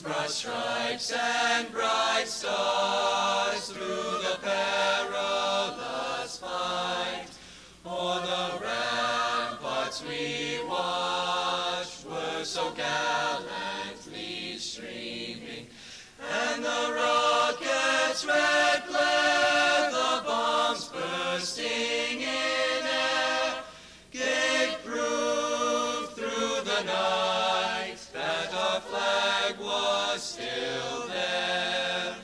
broad stripes and bright stars through the perilous fight. O'er the ramparts we watched were so gallantly streaming, and the rockets' red glare, the bombs bursting in air, gave proof through the night that our flag was still there.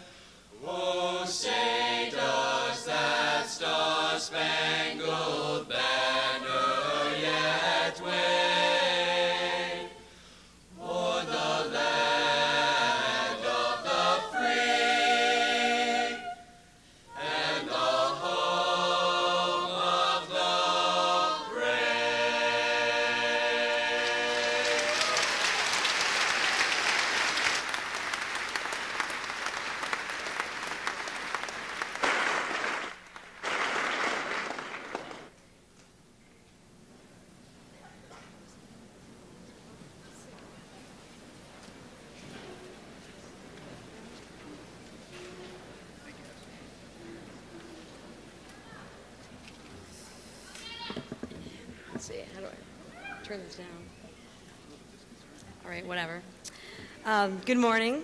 Oh, say does that star-spangled banner yet wave o'er the land of the free and the home of the Let's see, how do I turn this down? All right, whatever. Good morning.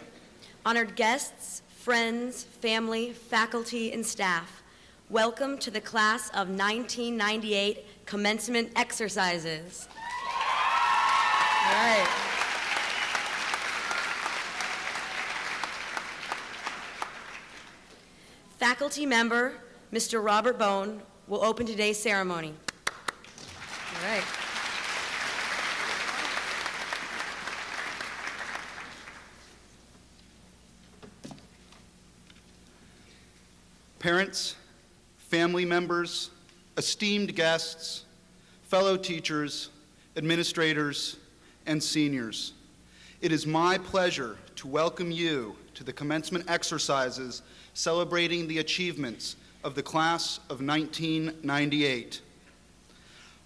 Honored guests, friends, family, faculty, and staff. Welcome to the class of 1998 commencement exercises. All right. Faculty member, Mr. Robert Bone, will open today's ceremony. All right. Parents, family members, esteemed guests, fellow teachers, administrators, and seniors, it is my pleasure to welcome you to the commencement exercises celebrating the achievements of the class of 1998.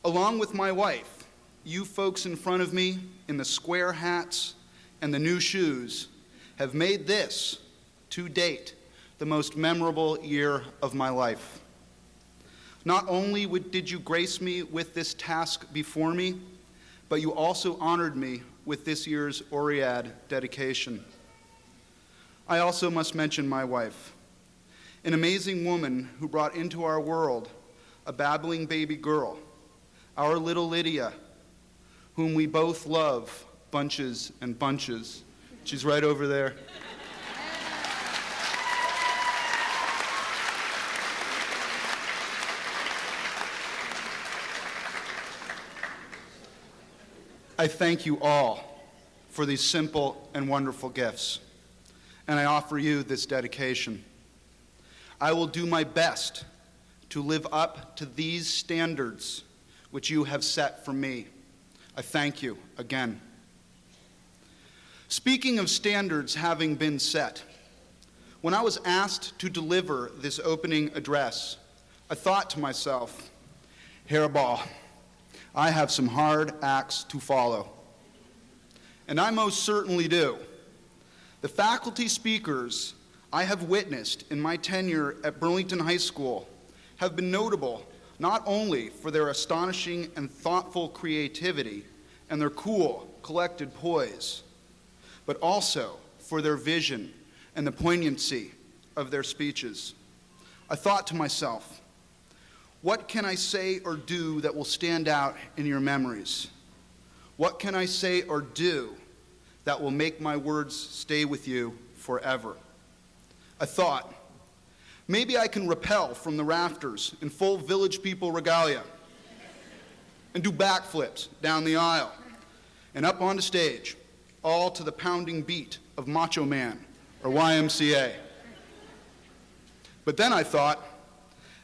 Along with my wife, you folks in front of me in the square hats and the new shoes have made this, to date, the most memorable year of my life. Not only did you grace me with this task before me, but you also honored me with this year's Oread dedication. I also must mention my wife, an amazing woman who brought into our world a babbling baby girl, our little Lydia, whom we both love bunches and bunches. She's right over there. I thank you all for these simple and wonderful gifts, and I offer you this dedication. I will do my best to live up to these standards which you have set for me. I thank you again. Speaking of standards having been set, when I was asked to deliver this opening address, I thought to myself, Hairball, I have some hard acts to follow. And I most certainly do. The faculty speakers I have witnessed in my tenure at Burlington High School have been notable not only for their astonishing and thoughtful creativity and their cool, collected poise, but also for their vision and the poignancy of their speeches. I thought to myself, what can I say or do that will stand out in your memories? What can I say or do that will make my words stay with you forever? I thought, maybe I can rappel from the rafters in full Village People regalia and do backflips down the aisle and up onto stage, all to the pounding beat of Macho Man or YMCA. But then I thought,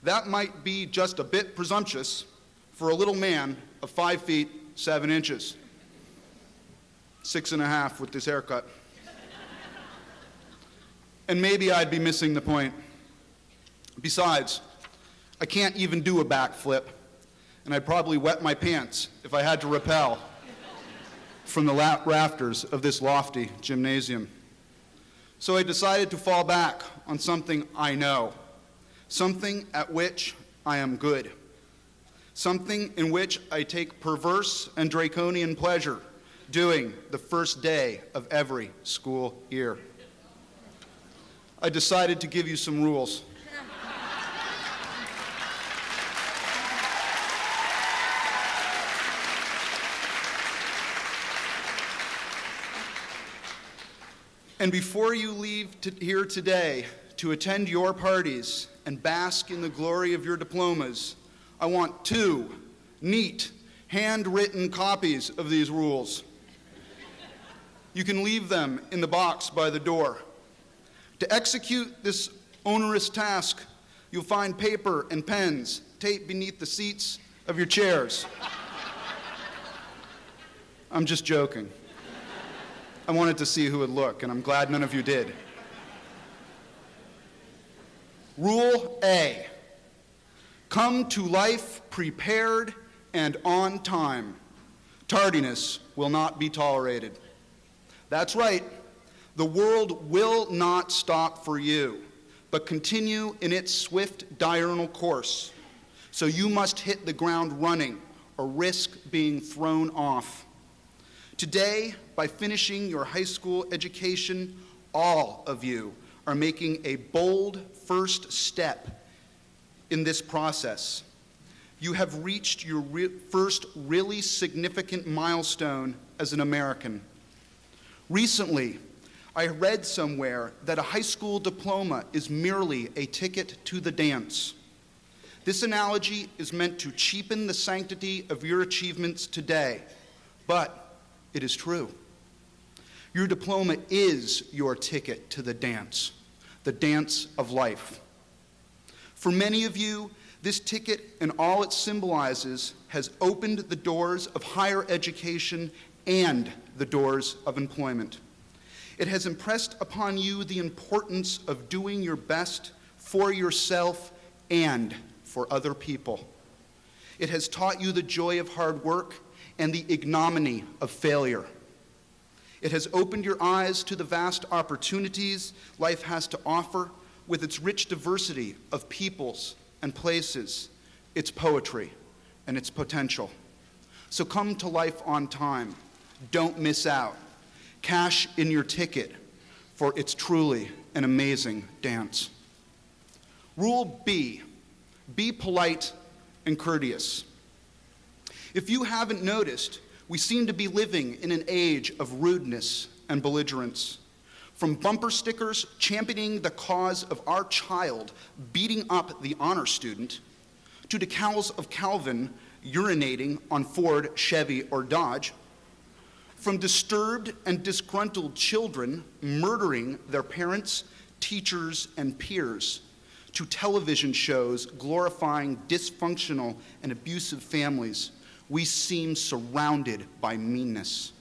that might be just a bit presumptuous for a little man of 5 feet 7 inches, 6.5 with this haircut. And maybe I'd be missing the point. Besides, I can't even do a backflip, and I'd probably wet my pants if I had to rappel from the rafters of this lofty gymnasium. So I decided to fall back on something I know, something at which I am good, something in which I take perverse and draconian pleasure doing the first day of every school year. I decided to give you some rules. And before you leave here today to attend your parties and bask in the glory of your diplomas, I want 2 neat, handwritten copies of these rules. You can leave them in the box by the door. To execute this onerous task, you'll find paper and pens taped beneath the seats of your chairs. I'm just joking. I wanted to see who would look, and I'm glad none of you did. Rule A, come to life prepared and on time. Tardiness will not be tolerated. That's right, the world will not stop for you, but continue in its swift diurnal course. So you must hit the ground running or risk being thrown off. Today, by finishing your high school education, all of you are making a bold first step in this process. You have reached your first really significant milestone as an American. Recently, I read somewhere that a high school diploma is merely a ticket to the dance. This analogy is meant to cheapen the sanctity of your achievements today, but it is true. Your diploma is your ticket to the dance of life. For many of you, this ticket and all it symbolizes has opened the doors of higher education and the doors of employment. It has impressed upon you the importance of doing your best for yourself and for other people. It has taught you the joy of hard work and the ignominy of failure. It has opened your eyes to the vast opportunities life has to offer with its rich diversity of peoples and places, its poetry, and its potential. So come to life on time. Don't miss out. Cash in your ticket, for it's truly an amazing dance. Rule B, be polite and courteous. If you haven't noticed, we seem to be living in an age of rudeness and belligerence. From bumper stickers championing the cause of our child beating up the honor student, to decals of Calvin urinating on Ford, Chevy, or Dodge, from disturbed and disgruntled children murdering their parents, teachers, and peers, to television shows glorifying dysfunctional and abusive families, we seem surrounded by meanness.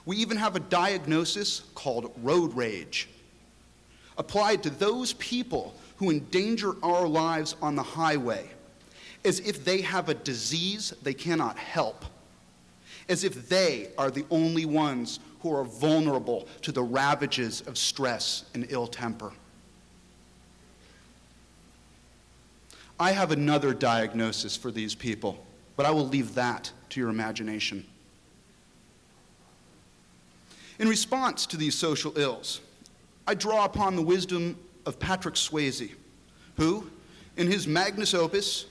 We even have a diagnosis called road rage, applied to those people who endanger our lives on the highway, as if they have a disease they cannot help, as if they are the only ones who are vulnerable to the ravages of stress and ill temper. I have another diagnosis for these people, but I will leave that to your imagination. In response to these social ills, I draw upon the wisdom of Patrick Swayze, who, in his magnus opus,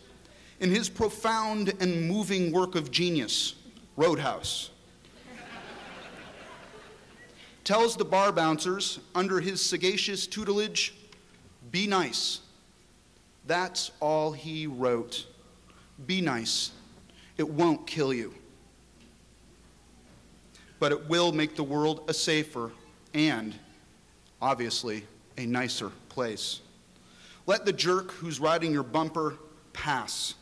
in his profound and moving work of genius, Roadhouse, tells the bar bouncers under his sagacious tutelage, be nice. That's all he wrote. Be nice. It won't kill you. But it will make the world a safer and, obviously, a nicer place. Let the jerk who's riding your bumper pass.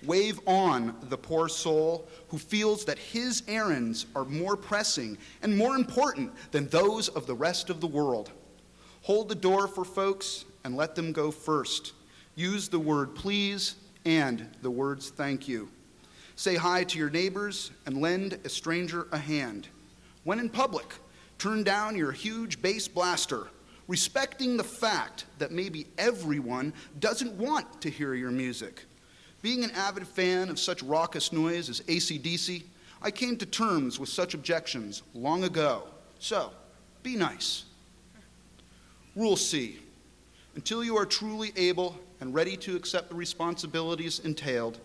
Wave on the poor soul who feels that his errands are more pressing and more important than those of the rest of the world. Hold the door for folks and let them go first. Use the word please and the words thank you. Say hi to your neighbors and lend a stranger a hand. When in public, Turn down your huge bass blaster, respecting the fact that maybe everyone doesn't want to hear your music. Being an avid fan of such raucous noise as AC/DC, I came to terms with such objections long ago. So, be nice. Rule C. Until you are truly able and ready to accept the responsibilities entailed,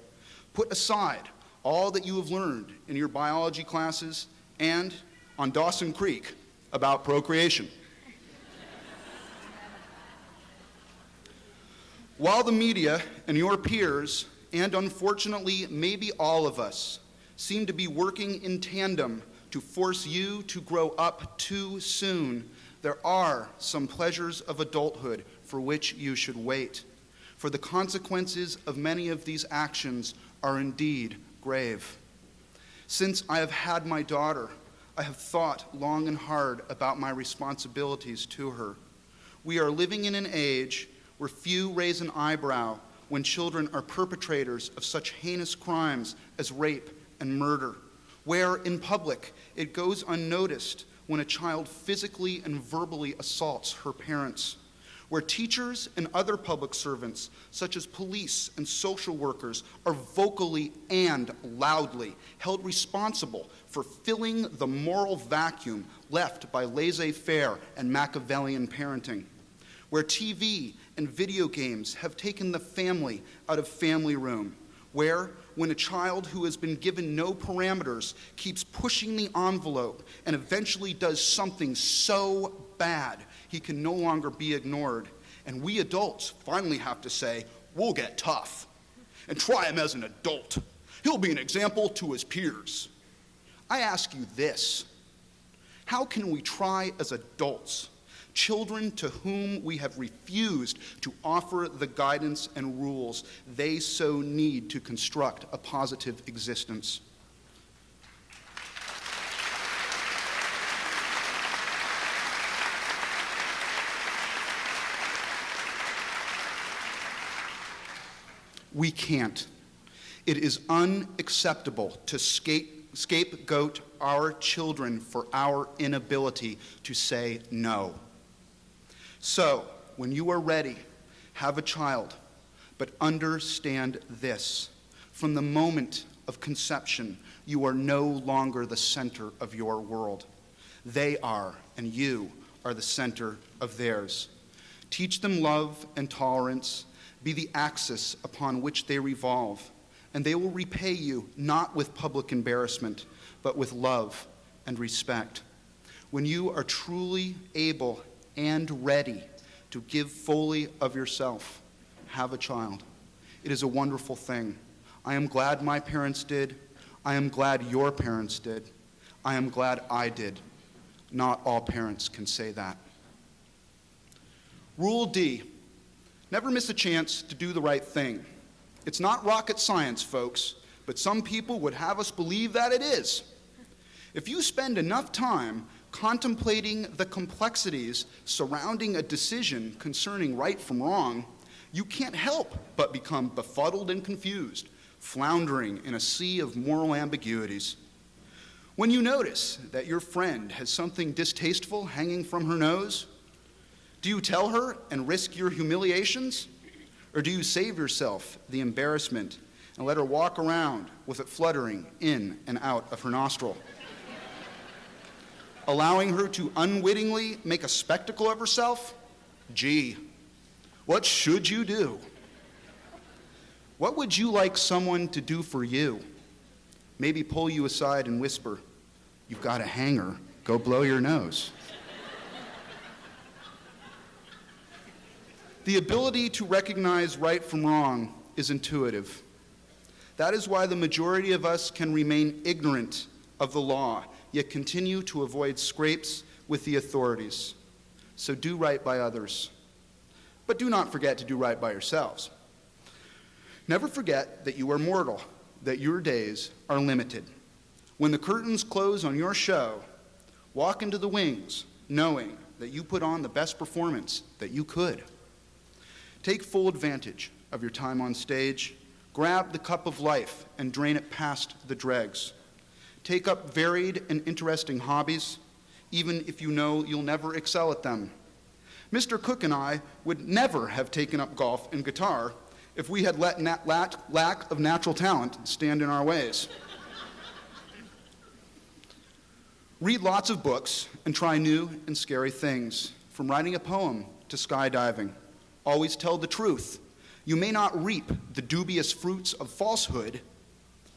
put aside all that you have learned in your biology classes and on Dawson Creek about procreation. While the media and your peers, and unfortunately maybe all of us, seem to be working in tandem to force you to grow up too soon, there are some pleasures of adulthood for which you should wait. For the consequences of many of these actions are indeed grave. Since I have had my daughter, I have thought long and hard about my responsibilities to her. We are living in an age where few raise an eyebrow when children are perpetrators of such heinous crimes as rape and murder, where in public it goes unnoticed when a child physically and verbally assaults her parents, where teachers and other public servants, such as police and social workers, are vocally and loudly held responsible for filling the moral vacuum left by laissez-faire and Machiavellian parenting, where TV and video games have taken the family out of family room, where, when a child who has been given no parameters keeps pushing the envelope and eventually does something so bad he can no longer be ignored, and we adults finally have to say, we'll get tough and try him as an adult. He'll be an example to his peers. I ask you this: how can we try as adults children to whom we have refused to offer the guidance and rules they so need to construct a positive existence? We can't. It is unacceptable to scapegoat our children for our inability to say no. So, when you are ready, have a child, but understand this: from the moment of conception, you are no longer the center of your world. They are, and you are the center of theirs. Teach them love and tolerance. Be the axis upon which they revolve, and they will repay you not with public embarrassment, but with love and respect. When you are truly able and ready to give fully of yourself, have a child. It is a wonderful thing. I am glad my parents did. I am glad your parents did. I am glad I did. Not all parents can say that. Rule D: never miss a chance to do the right thing. It's not rocket science, folks, but some people would have us believe that it is. If you spend enough time contemplating the complexities surrounding a decision concerning right from wrong, you can't help but become befuddled and confused, floundering in a sea of moral ambiguities. When you notice that your friend has something distasteful hanging from her nose, do you tell her and risk your humiliations? Or do you save yourself the embarrassment and let her walk around with it fluttering in and out of her nostril, allowing her to unwittingly make a spectacle of herself? Gee, what should you do? What would you like someone to do for you? Maybe pull you aside and whisper, "You've got a hanger, go blow your nose." The ability to recognize right from wrong is intuitive. That is why the majority of us can remain ignorant of the law, yet continue to avoid scrapes with the authorities. So do right by others. But do not forget to do right by yourselves. Never forget that you are mortal, that your days are limited. When the curtains close on your show, walk into the wings knowing that you put on the best performance that you could. Take full advantage of your time on stage. Grab the cup of life and drain it past the dregs. Take up varied and interesting hobbies. even if you know you'll never excel at them. Mr. Cook and I would never have taken up golf and guitar if we had let lack of natural talent stand in our ways. Read lots of books and try new and scary things, from writing a poem to skydiving. Always tell the truth. You may not reap the dubious fruits of falsehood,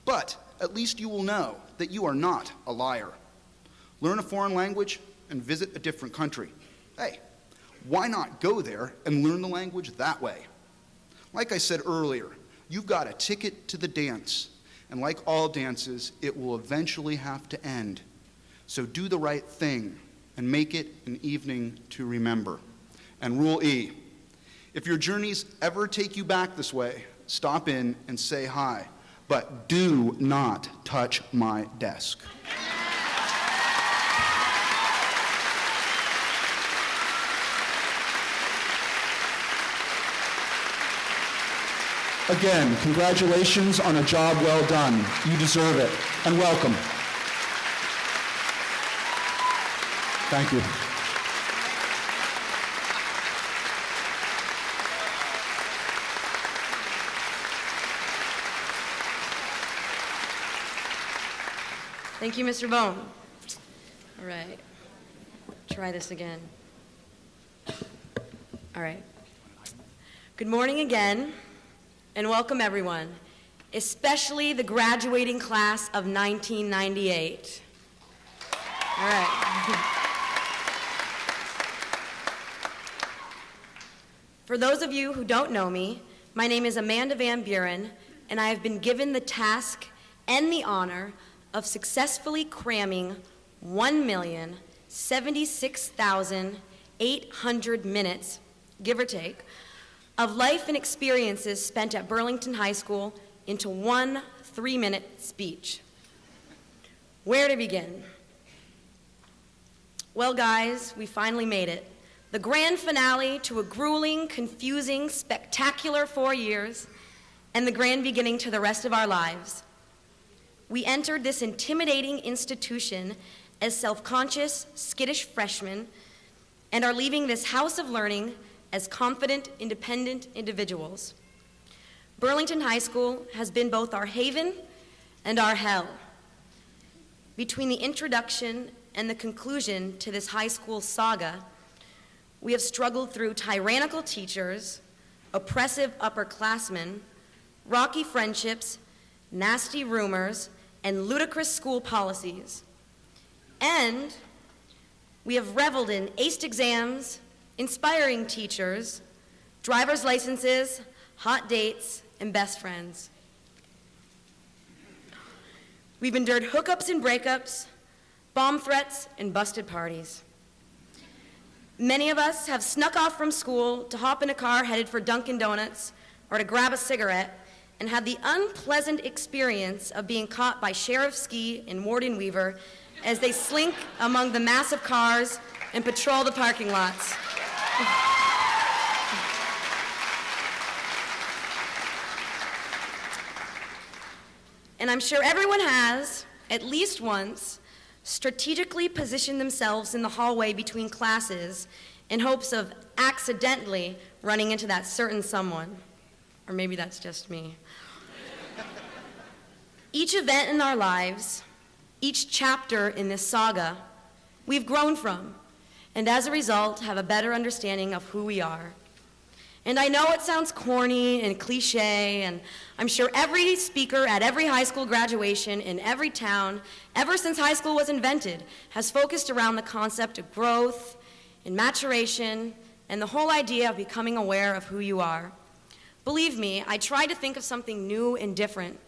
but at least you will know that you are not a liar. Learn a foreign language and visit a different country. Hey, why not go there and learn the language that way? Like I said earlier, you've got a ticket to the dance, and like all dances, it will eventually have to end. So do the right thing and make it an evening to remember. And Rule E, if your journeys ever take you back this way, stop in and say hi, but do not touch my desk. Again, congratulations on a job well done. You deserve it, and welcome. Thank you. Thank you, Mr. Bone. All right. Try this again. All right. Good morning again, and welcome everyone, especially the graduating class of 1998. All right. For those of you who don't know me, my name is Amanda Van Buren, and I have been given the task and the honor of successfully cramming 1,076,800 minutes, give or take, of life and experiences spent at Burlington High School into one 3-minute speech. Where to begin? Well, guys, we finally made it. The grand finale to a grueling, confusing, spectacular 4 years, and the grand beginning to the rest of our lives. We entered this intimidating institution as self-conscious, skittish freshmen, and are leaving this house of learning as confident, independent individuals. Burlington High School has been both our haven and our hell. Between the introduction and the conclusion to this high school saga, we have struggled through tyrannical teachers, oppressive upperclassmen, rocky friendships, nasty rumors, and ludicrous school policies. And we have reveled in aced exams, inspiring teachers, driver's licenses, hot dates, and best friends. We've endured hookups and breakups, bomb threats, and busted parties. Many of us have snuck off from school to hop in a car headed for Dunkin' Donuts or to grab a cigarette and had the unpleasant experience of being caught by Sheriff Ski and Warden Weaver as they slink among the massive cars and patrol the parking lots. And I'm sure everyone has, at least once, strategically positioned themselves in the hallway between classes in hopes of accidentally running into that certain someone. Or maybe that's just me. Each event in our lives, each chapter in this saga, we've grown from, and as a result, have a better understanding of who we are. And I know it sounds corny and cliche, and I'm sure every speaker at every high school graduation in every town, ever since high school was invented, has focused around the concept of growth and maturation and the whole idea of becoming aware of who you are. Believe me, I tried to think of something new and different,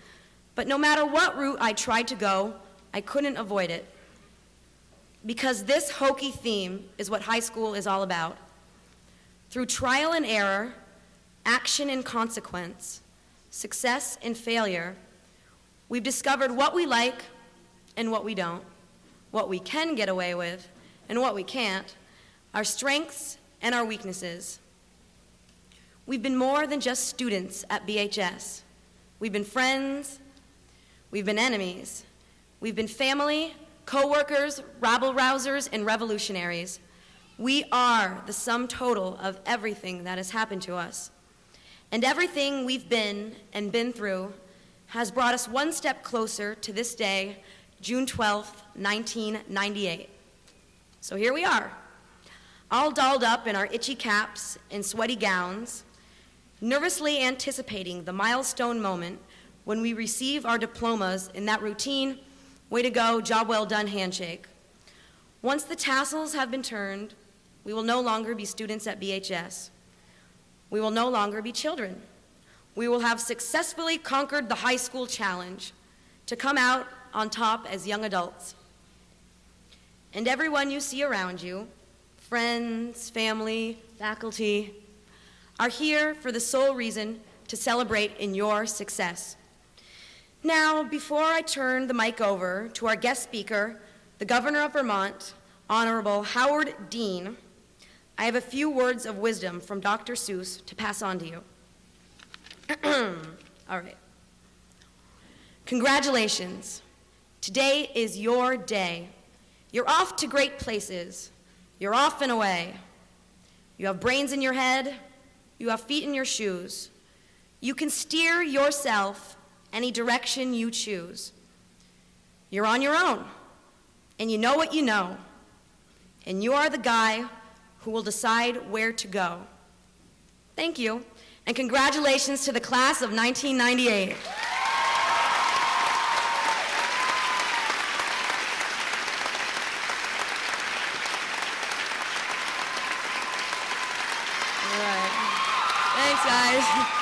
but no matter what route I tried to go, I couldn't avoid it. Because this hokey theme is what high school is all about. Through trial and error, action and consequence, success and failure, we've discovered what we like and what we don't, what we can get away with and what we can't, our strengths and our weaknesses. We've been more than just students at BHS. We've been friends, we've been enemies, we've been family, co-workers, rabble-rousers, and revolutionaries. We are the sum total of everything that has happened to us. And everything we've been and been through has brought us one step closer to this day, June 12th, 1998. So here we are, all dolled up in our itchy caps and sweaty gowns, nervously anticipating the milestone moment when we receive our diplomas in that routine, way to go, job well done handshake. Once the tassels have been turned, we will no longer be students at BHS. We will no longer be children. We will have successfully conquered the high school challenge to come out on top as young adults. And everyone you see around you, friends, family, faculty, are here for the sole reason to celebrate in your success. Now, before I turn the mic over to our guest speaker, the Governor of Vermont, Honorable Howard Dean, I have a few words of wisdom from Dr. Seuss to pass on to you. All right. Congratulations. Today is your day. You're off to great places. You're off and away. You have brains in your head. You have feet in your shoes. You can steer yourself any direction you choose. You're on your own, and you know what you know, and you are the guy who will decide where to go. Thank you, and congratulations to the class of 1998. All right. Thanks, guys.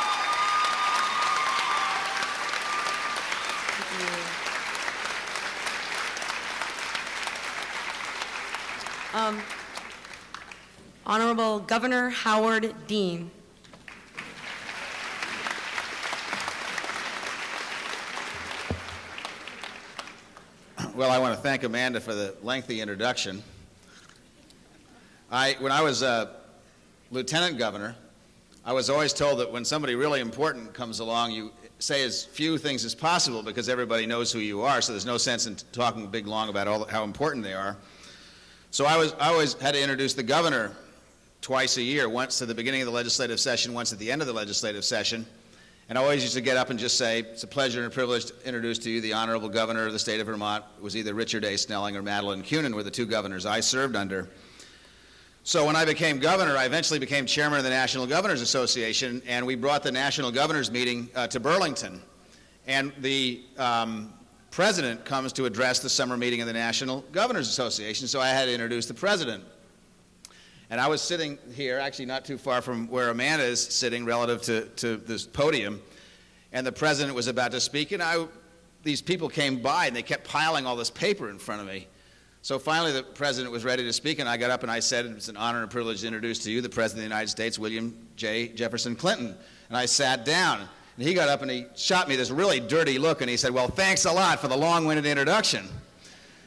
Honorable Governor Howard Dean. Well, I want to thank Amanda for the lengthy introduction. When I was lieutenant governor, I was always told that when somebody really important comes along, you say as few things as possible because everybody knows who you are, so there's no sense in talking big long about how important they are. So I always had to introduce the governor twice a year, once at the beginning of the legislative session, once at the end of the legislative session. And I always used to get up and just say, it's a pleasure and a privilege to introduce to you the Honorable Governor of the state of Vermont. It was either Richard A. Snelling or Madeline Kunin were the two governors I served under. So when I became governor, I eventually became chairman of the National Governors Association, and we brought the National Governors meeting to Burlington. And the president comes to address the summer meeting of the National Governors Association, so I had to introduce the president. And I was sitting here, actually not too far from where Amanda is sitting relative to this podium, and the president was about to speak, and these people came by, and they kept piling all this paper in front of me. So finally the president was ready to speak, and I got up and I said, it's an honor and privilege to introduce to you the President of the United States, William J. Jefferson Clinton. And I sat down, and he got up and he shot me this really dirty look, and he said, well, thanks a lot for the long-winded introduction.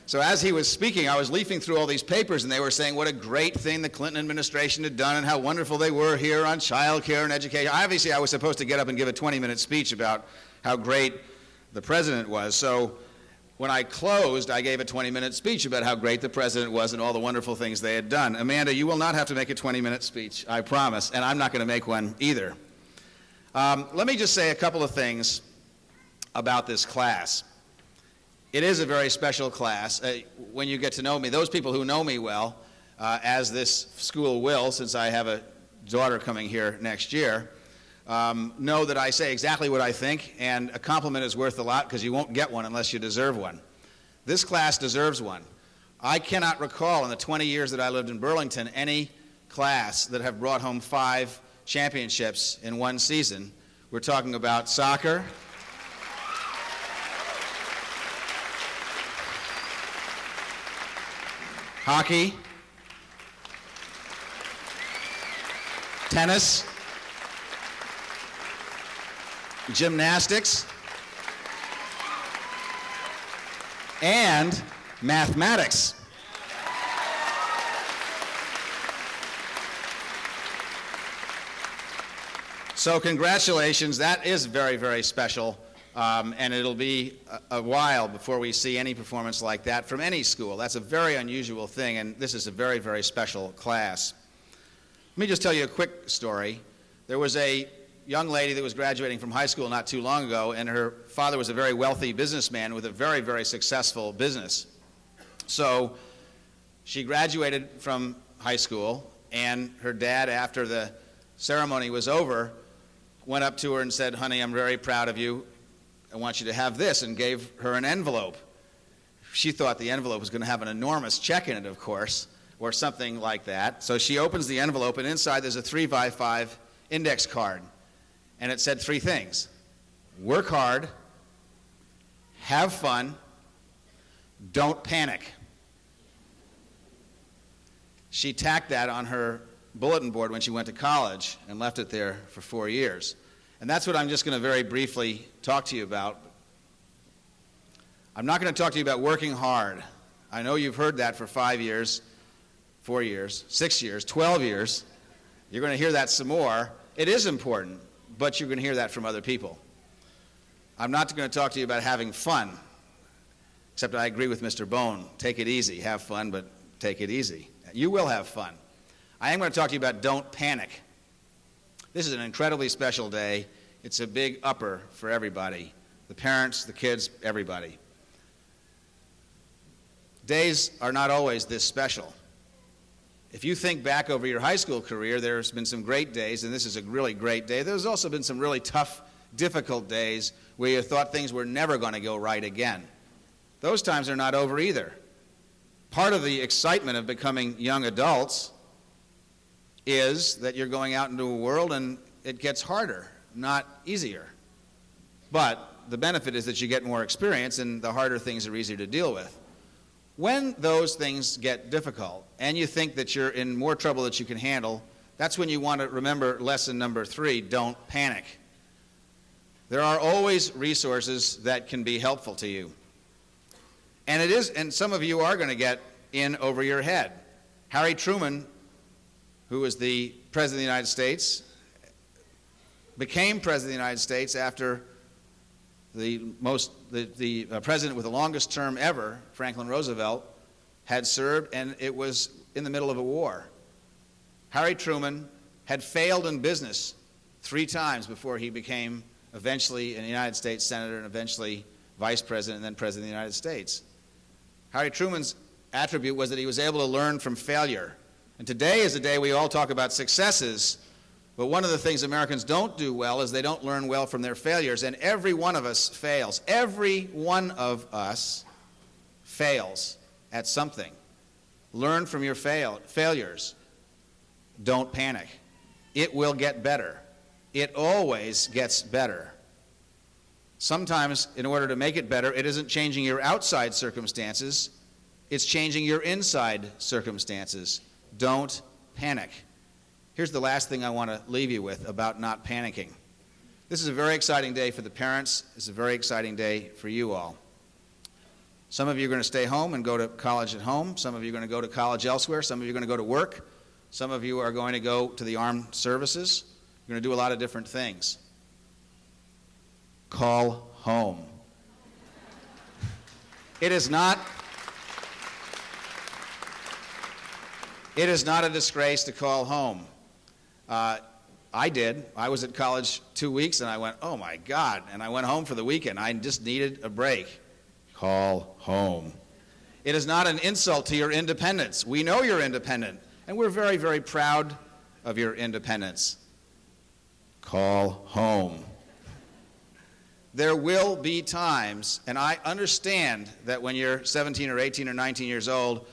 So as he was speaking, I was leafing through all these papers, and they were saying what a great thing the Clinton administration had done and how wonderful they were here on child care and education. Obviously, I was supposed to get up and give a 20-minute speech about how great the president was. So when I closed, I gave a 20-minute speech about how great the president was and all the wonderful things they had done. Amanda, you will not have to make a 20-minute speech, I promise, and I'm not going to make one either. Let me just say a couple of things about this class. It is a very special class. When you get to know me, those people who know me well, as this school will, since I have a daughter coming here next year, know that I say exactly what I think, and a compliment is worth a lot because you won't get one unless you deserve one. This class deserves one. I cannot recall in the 20 years that I lived in Burlington any class that have brought home 5 championships in one season. We're talking about soccer, hockey, tennis, gymnastics, and mathematics. So congratulations, that is very, very special. And it'll be a while before we see any performance like that from any school. That's a very unusual thing, and this is a very, very special class. Let me just tell you a quick story. There was a young lady that was graduating from high school not too long ago, and her father was a very wealthy businessman with a very, very successful business. So she graduated from high school, and her dad, after the ceremony was over, went up to her and said, "Honey, I'm very proud of you. I want you to have this," and gave her an envelope. She thought the envelope was going to have an enormous check in it, of course, or something like that. So she opens the envelope, and inside there's a 3x5 index card. And it said 3 things: work hard, have fun, don't panic. She tacked that on her bulletin board when she went to college and left it there for 4 years. And that's what I'm just going to very briefly talk to you about. I'm not going to talk to you about working hard. I know you've heard that for 5 years, 4 years, 6 years, 12 years. You're going to hear that some more. It is important, but you're going to hear that from other people. I'm not going to talk to you about having fun, except I agree with Mr. Bone. Take it easy. Have fun, but take it easy. You will have fun. I am going to talk to you about don't panic. This is an incredibly special day. It's a big upper for everybody, the parents, the kids, everybody. Days are not always this special. If you think back over your high school career, there's been some great days, and this is a really great day. There's also been some really tough, difficult days where you thought things were never going to go right again. Those times are not over either. Part of the excitement of becoming young adults is that you're going out into a world and it gets harder, not easier. But the benefit is that you get more experience and the harder things are easier to deal with. When those things get difficult and you think that you're in more trouble that you can handle, that's when you want to remember lesson number 3, don't panic. There are always resources that can be helpful to you. And some of you are going to get in over your head. Harry Truman, who was the President of the United States, became President of the United States after the president with the longest term ever, Franklin Roosevelt, had served, and it was in the middle of a war. Harry Truman had failed in business 3 times before he became eventually a United States Senator and eventually Vice President and then President of the United States. Harry Truman's attribute was that he was able to learn from failure. And today is a day we all talk about successes, but one of the things Americans don't do well is they don't learn well from their failures, and every one of us fails. Every one of us fails at something. Learn from your failures. Don't panic. It will get better. It always gets better. Sometimes, in order to make it better, it isn't changing your outside circumstances, it's changing your inside circumstances. Don't panic. Here's the last thing I want to leave you with about not panicking. This is a very exciting day for the parents. It's a very exciting day for you all. Some of you are going to stay home and go to college at home. Some of you are going to go to college elsewhere. Some of you are going to go to work. Some of you are going to go to the armed services. You're going to do a lot of different things. Call home. It is not a disgrace to call home. I did. I was at college 2 weeks and I went, oh my God, and I went home for the weekend. I just needed a break. Call home. It is not an insult to your independence. We know you're independent, and we're very, very proud of your independence. Call home. There will be times, and I understand that when you're 17 or 18 or 19 years old,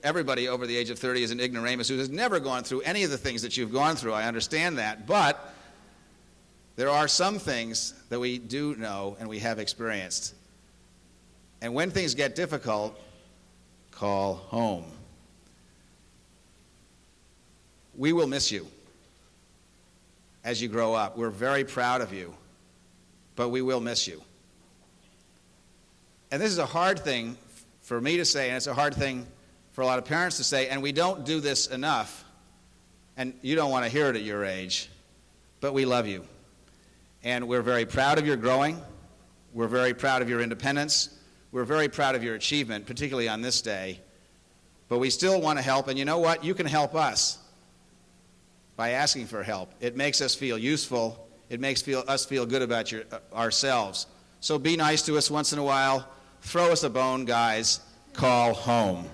everybody over the age of 30 is an ignoramus who has never gone through any of the things that you've gone through. I understand that. But there are some things that we do know and we have experienced. And when things get difficult, call home. We will miss you as you grow up. We're very proud of you, but we will miss you. And this is a hard thing for me to say, and it's a hard thing for a lot of parents to say, and we don't do this enough, and you don't want to hear it at your age, but we love you. And we're very proud of your growing. We're very proud of your independence. We're very proud of your achievement, particularly on this day. But we still want to help, and you know what? You can help us by asking for help. It makes us feel useful. It makes us feel good about ourselves. So be nice to us once in a while. Throw us a bone, guys. Call home.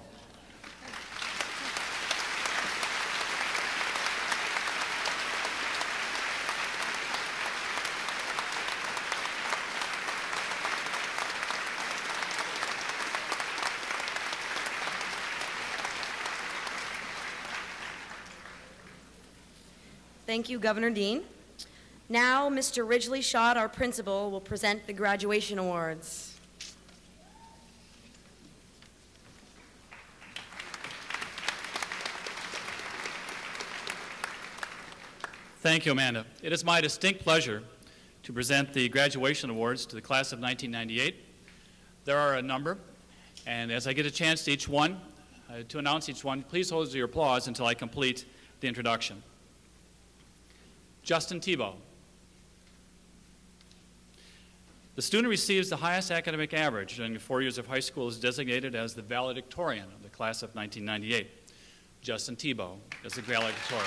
Thank you, Governor Dean. Now, Mr. Ridgely Schott, our principal, will present the graduation awards. Thank you, Amanda. It is my distinct pleasure to present the graduation awards to the class of 1998. There are a number, and as I get a chance to announce each one, please hold your applause until I complete the introduction. Justin Tebow. The student who receives the highest academic average during the 4 years of high school is designated as the valedictorian of the class of 1998. Justin Tebow is the valedictorian.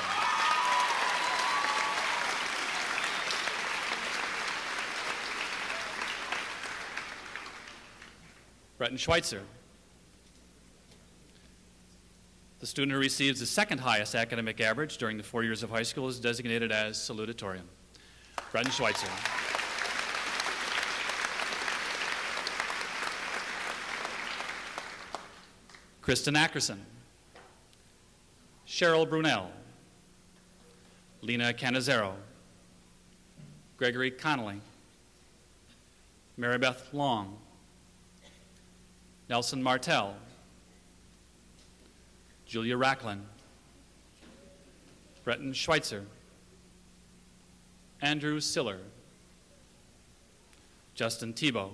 Breton Schweitzer. The student who receives the second highest academic average during the 4 years of high school is designated as salutatorian. Breton Schweitzer. Kristen Ackerson. Cheryl Brunel. Lena Canizero. Gregory Connolly. Marybeth Long. Nelson Martell. Julia Racklin. Breton Schweitzer. Andrew Siller. Justin Tebow.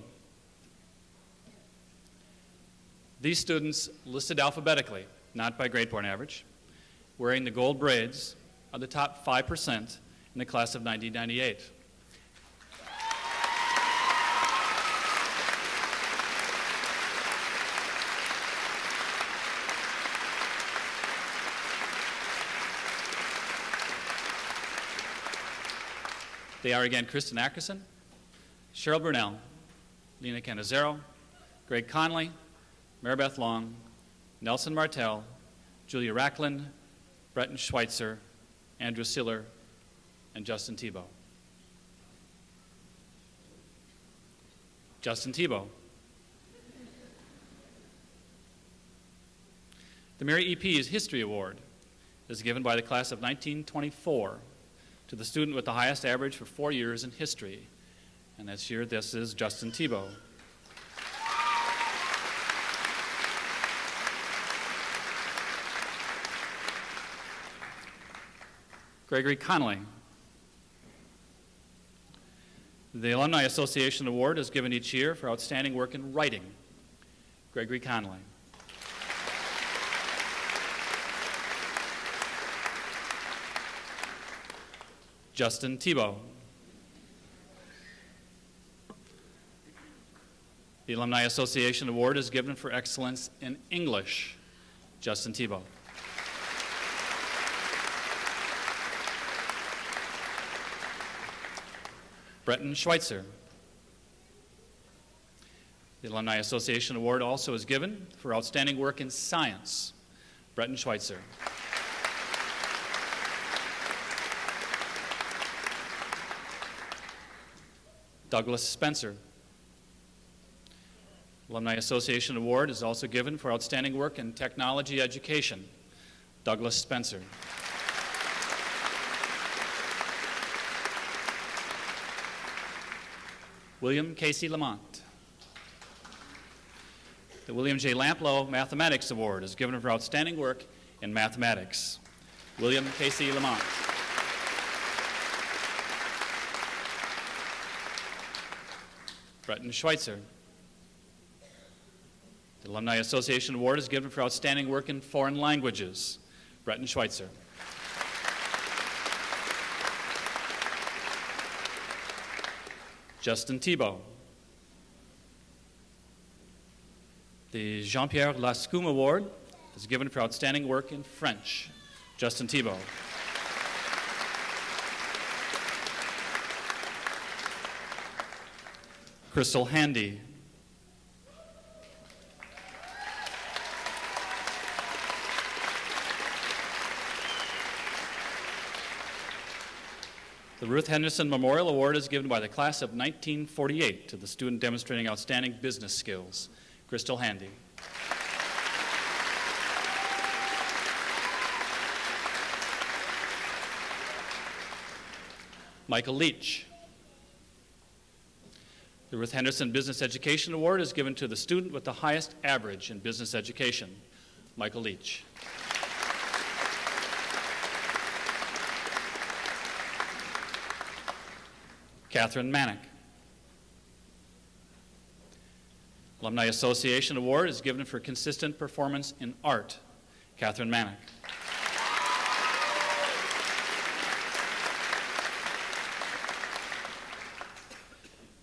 These students, listed alphabetically, not by grade point average, wearing the gold braids, are the top 5% in the class of 1998. They are again Kristen Ackerson, Cheryl Brunel, Lena Canizero, Greg Conley, Marybeth Long, Nelson Martell, Julia Racklin, Breton Schweitzer, Andrew Siller, and Justin Tebow. Justin Tebow. The Mary E. Pease History Award is given by the class of 1924 to the student with the highest average for 4 years in history. And this year, this is Justin Tebow. Gregory Connolly. The Alumni Association Award is given each year for outstanding work in writing. Gregory Connolly. Justin Tebow. The Alumni Association Award is given for excellence in English. Justin Tebow. Breton Schweitzer. The Alumni Association Award also is given for outstanding work in science. Breton Schweitzer. Douglas Spencer. Alumni Association Award is also given for outstanding work in technology education. Douglas Spencer. William Casey Lamont. The William J. Lamplow Mathematics Award is given for outstanding work in mathematics. William Casey Lamont. Breton Schweitzer. The Alumni Association Award is given for outstanding work in foreign languages. Breton Schweitzer. Justin Tebow. The Jean-Pierre Lascoume Award is given for outstanding work in French. Justin Thibault. Crystal Handy. The Ruth Henderson Memorial Award is given by the class of 1948 to the student demonstrating outstanding business skills. Crystal Handy. Michael Leach. The Ruth Henderson Business Education Award is given to the student with the highest average in business education. Michael Leach. Catherine Manick. Alumni Association Award is given for consistent performance in art. Catherine Manick.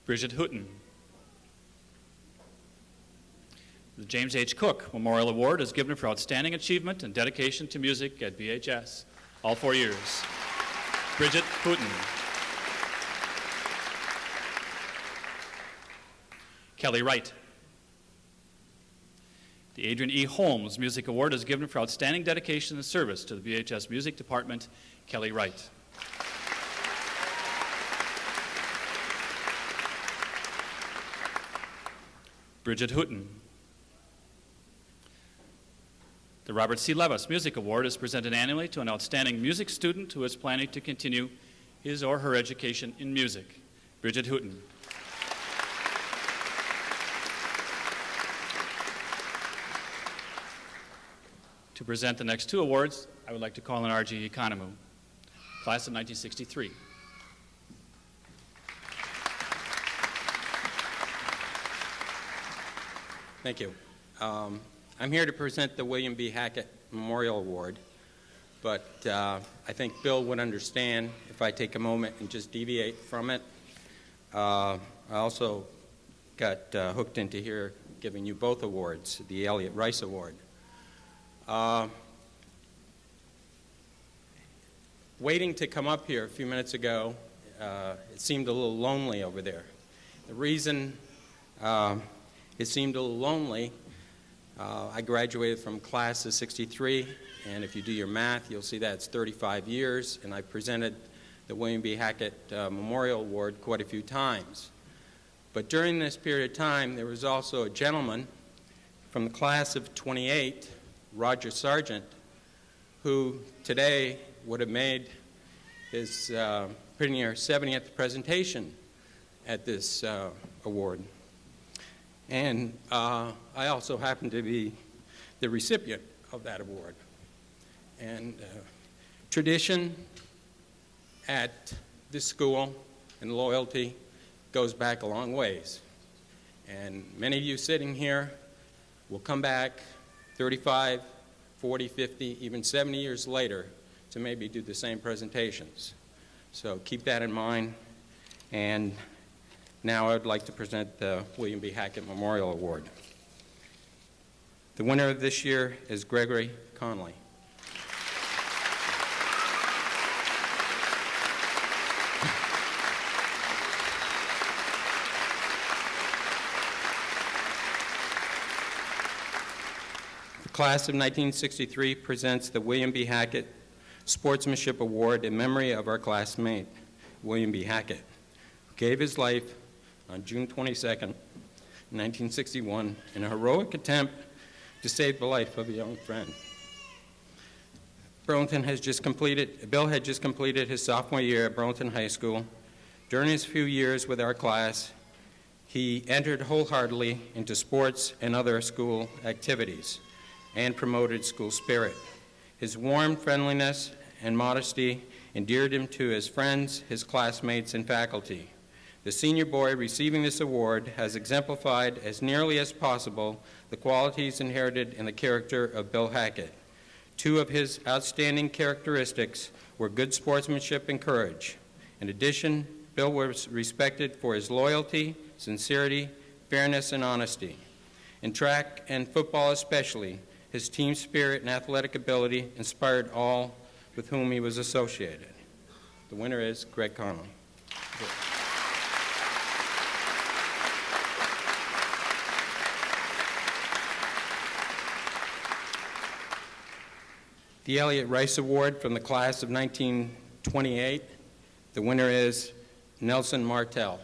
Bridget Houghton. The James H. Cook Memorial Award is given for outstanding achievement and dedication to music at BHS, all 4 years. Bridget Houghton. Kelly Wright. The Adrian E. Holmes Music Award is given for outstanding dedication and service to the BHS Music Department. Kelly Wright. Bridget Houghton. The Robert C. Levis Music Award is presented annually to an outstanding music student who is planning to continue his or her education in music. Bridget Houghton. To present the next two awards, I would like to call on R.G. Economou, class of 1963. Thank you. I'm here to present the William B. Hackett Memorial Award, but I think Bill would understand if I take a moment and just deviate from it. I also got hooked into here giving you both awards, the Elliott Rice Award. Waiting to come up here a few minutes ago, it seemed a little lonely over there. The reason it seemed a little lonely, I graduated from class of 63, and if you do your math, you'll see that's 35 years, and I presented the William B. Hackett Memorial Award quite a few times. But during this period of time, there was also a gentleman from the class of 28, Roger Sargent, who today would have made his pretty near 70th presentation at this award. And I also happen to be the recipient of that award. And tradition at this school and loyalty goes back a long ways. And many of you sitting here will come back 35, 40, 50, even 70 years later to maybe do the same presentations. So keep that in mind. And now I would like to present the William B. Hackett Memorial Award. The winner of this year is Gregory Conley. The class of 1963 presents the William B. Hackett Sportsmanship Award in memory of our classmate, William B. Hackett, who gave his life on June 22nd, 1961, in a heroic attempt to save the life of a young friend. Bill had just completed his sophomore year at Burlington High School. During his few years with our class, he entered wholeheartedly into sports and other school activities and promoted school spirit. His warm friendliness and modesty endeared him to his friends, his classmates, and faculty. The senior boy receiving this award has exemplified as nearly as possible the qualities inherited in the character of Bill Hackett. Two of his outstanding characteristics were good sportsmanship and courage. In addition, Bill was respected for his loyalty, sincerity, fairness, and honesty. In track and football especially, his team spirit and athletic ability inspired all with whom he was associated. The winner is Greg Conley. The Elliott Rice Award from the class of 1928. The winner is Nelson Martell.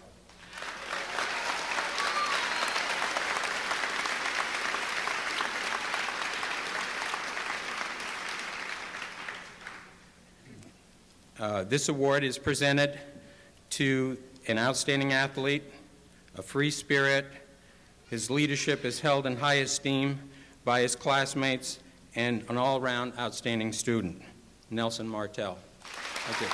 This award is presented to an outstanding athlete, a free spirit. His leadership is held in high esteem by his classmates, and an all-around outstanding student, Nelson Martell. Thank you.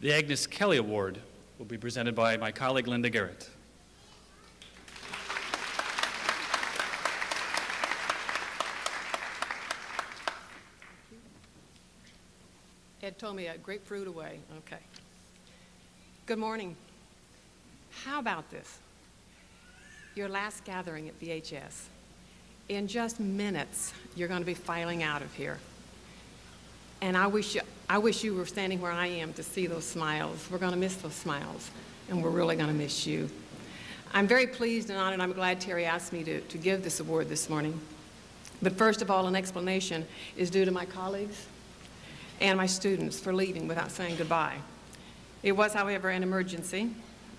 The Agnes Kelly Award will be presented by my colleague Linda Garrett. Ed told me a grapefruit away. Okay. Good morning. How about this? Your last gathering at BHS. In just minutes, you're going to be filing out of here. And I wish you were standing where I am to see those smiles. We're going to miss those smiles, and we're really going to miss you. I'm very pleased and honored. I'm glad Terry asked me to give this award this morning. But first of all, an explanation is due to my colleagues and my students for leaving without saying goodbye. It was, however, an emergency.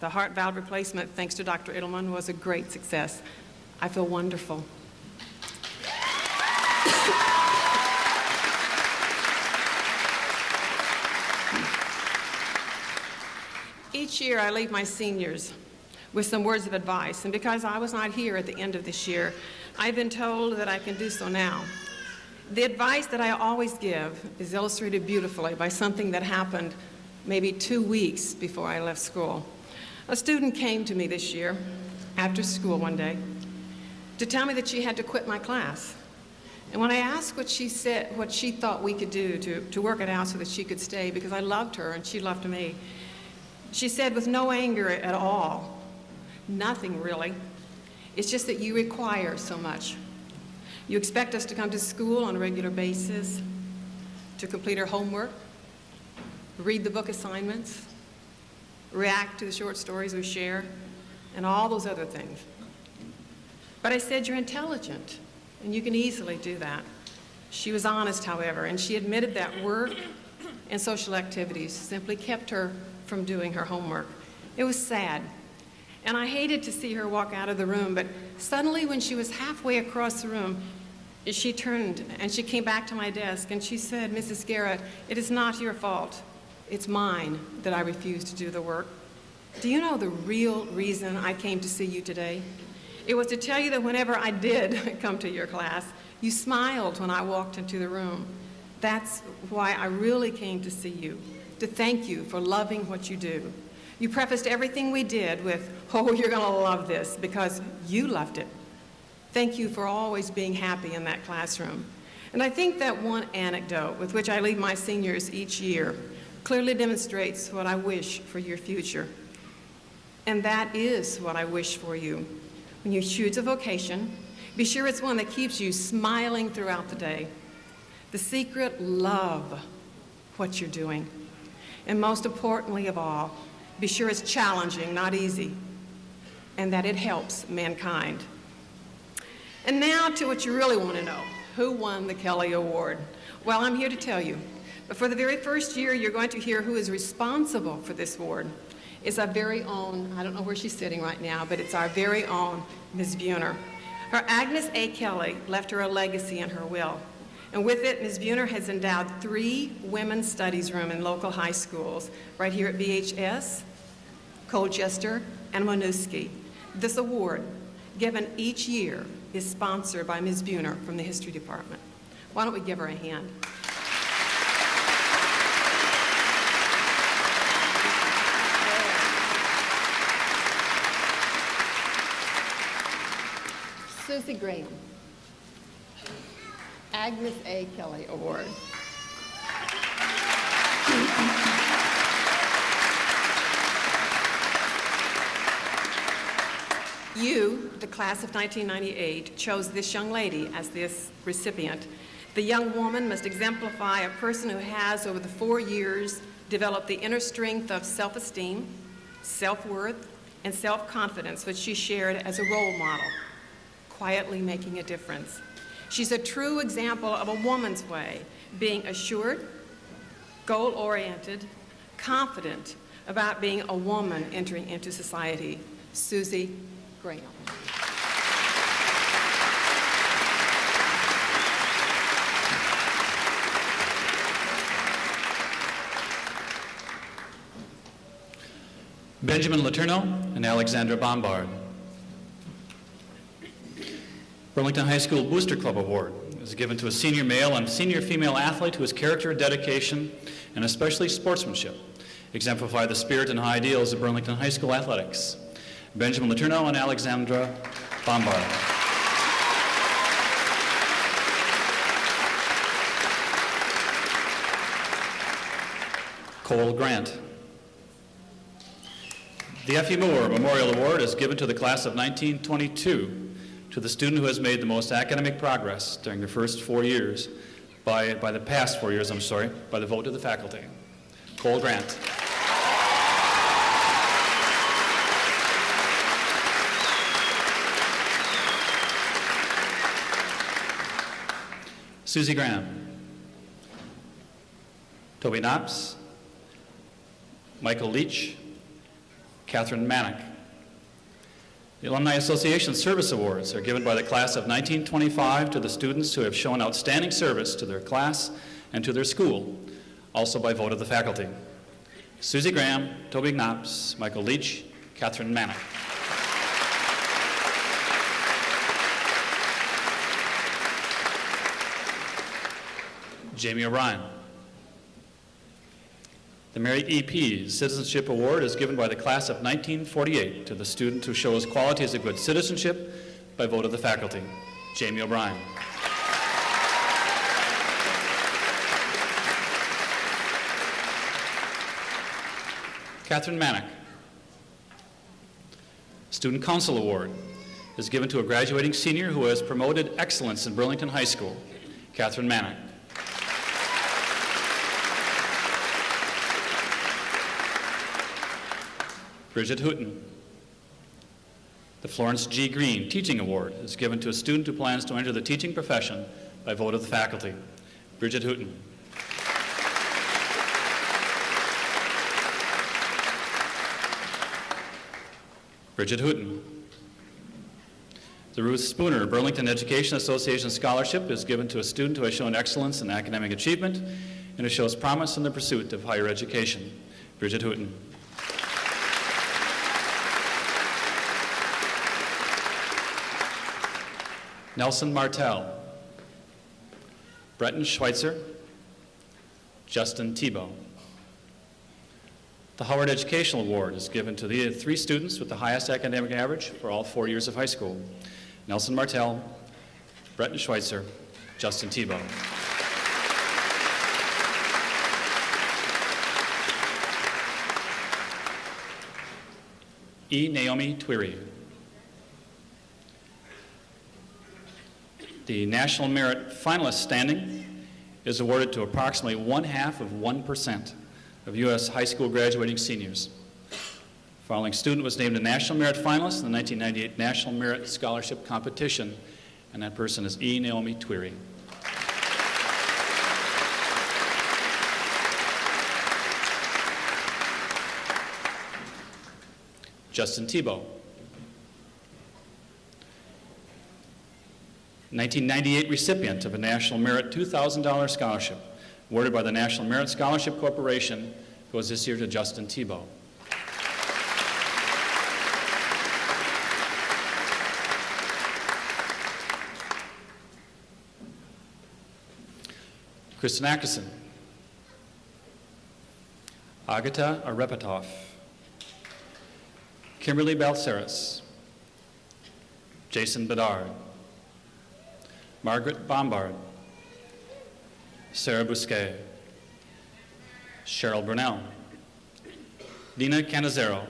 The heart valve replacement, thanks to Dr. Edelman, was a great success. I feel wonderful. Each year I leave my seniors with some words of advice, and because I was not here at the end of this year, I've been told that I can do so now. The advice that I always give is illustrated beautifully by something that happened maybe 2 weeks before I left school. A student came to me this year after school one day to tell me that she had to quit my class. And when I asked what she said, what she thought we could do to work it out so that she could stay, because I loved her and she loved me, she said with no anger at all, nothing really. It's just that you require so much. You expect us to come to school on a regular basis, to complete our homework, read the book assignments, react to the short stories we share, and all those other things. But I said, you're intelligent, and you can easily do that. She was honest, however, and she admitted that work and social activities simply kept her from doing her homework. It was sad, and I hated to see her walk out of the room, but suddenly when she was halfway across the room, she turned and she came back to my desk and she said, Mrs. Garrett, it is not your fault. It's mine that I refused to do the work. Do you know the real reason I came to see you today? It was to tell you that whenever I did come to your class, you smiled when I walked into the room. That's why I really came to see you, to thank you for loving what you do. You prefaced everything we did with, oh, you're going to love this, because you loved it. Thank you for always being happy in that classroom. And I think that one anecdote with which I leave my seniors each year clearly demonstrates what I wish for your future. And that is what I wish for you. When you choose a vocation, be sure it's one that keeps you smiling throughout the day. The secret, love what you're doing. And most importantly of all, be sure it's challenging, not easy, and that it helps mankind. And now to what you really want to know. Who won the Kelly Award? Well, I'm here to tell you. But for the very first year, you're going to hear who is responsible for this award. It's our very own, I don't know where she's sitting right now, but it's our very own Ms. Buhner. Her Agnes A. Kelly left her a legacy in her will. And with it, Ms. Buhner has endowed 3 women's studies rooms in local high schools, right here at BHS, Colchester, and Winooski. This award, given each year, is sponsored by Ms. Buhner from the History Department. Why don't we give her a hand? Susie Graham, Agnes A. Kelly Award. You, the class of 1998, chose this young lady as this recipient. The young woman must exemplify a person who has, over the 4 years, developed the inner strength of self-esteem, self-worth, and self-confidence, which she shared as a role model, quietly making a difference. She's a true example of a woman's way, being assured, goal-oriented, confident about being a woman entering into society. Susie Graham. Benjamin Letourneau and Alexandra Bombard. Burlington High School Booster Club Award is given to a senior male and senior female athlete whose character, dedication, and especially sportsmanship exemplify the spirit and high ideals of Burlington High School athletics. Benjamin Letourneau and Alexandra Bombard. Cole Grant. The F.E. Moore Memorial Award is given to the class of 1922 to the student who has made the most academic progress during the first 4 years, by the past 4 years, by the vote of the faculty. Cole Grant. Susie Graham. Toby Knops. Michael Leach. Catherine Manick. The Alumni Association Service Awards are given by the class of 1925 to the students who have shown outstanding service to their class and to their school, also by vote of the faculty. Susie Graham, Toby Knops, Michael Leach, Catherine Manick. Jamie O'Brien. The Mary E. Pease Citizenship Award is given by the class of 1948 to the student who shows qualities of good citizenship by vote of the faculty. Jamie O'Brien. Catherine Manick. Student Council Award is given to a graduating senior who has promoted excellence in Burlington High School. Catherine Manick. Bridget Hooten. The Florence G. Green Teaching Award is given to a student who plans to enter the teaching profession by vote of the faculty. Bridget Hooten. Bridget Hooten. The Ruth Spooner Burlington Education Association Scholarship is given to a student who has shown excellence in academic achievement and who shows promise in the pursuit of higher education. Bridget Hooten. Nelson Martell. Breton Schweitzer. Justin Tebow. The Howard Educational Award is given to the 3 students with the highest academic average for all 4 years of high school. Nelson Martell, Breton Schweitzer, Justin Tebow. E. Naomi Tweary. The National Merit Finalist standing is awarded to approximately 0.5% of U.S. high school graduating seniors. The following student was named a National Merit Finalist in the 1998 National Merit Scholarship Competition, and that person is E. Naomi Tweary. Justin Tebow. 1998 recipient of a National Merit $2,000 scholarship, awarded by the National Merit Scholarship Corporation, goes this year to Justin Tebow. Kristen Ackerson. Agata Arepatov. Kimberly Balceris. Jason Bedard. Margaret Bombard. Sarah Bousquet. Cheryl Burnell, Dina Canizero,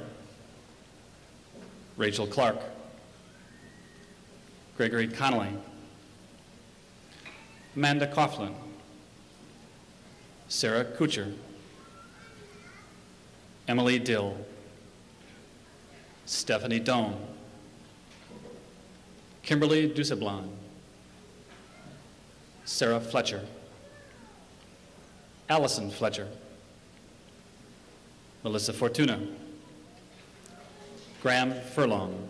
Rachel Clark, Gregory Connolly, Amanda Coughlin, Sarah Kuchar, Emily Dill, Stephanie Doan, Kimberly Duseblan, Sarah Fletcher, Allison Fletcher, Melissa Fortuna, Graham Furlong,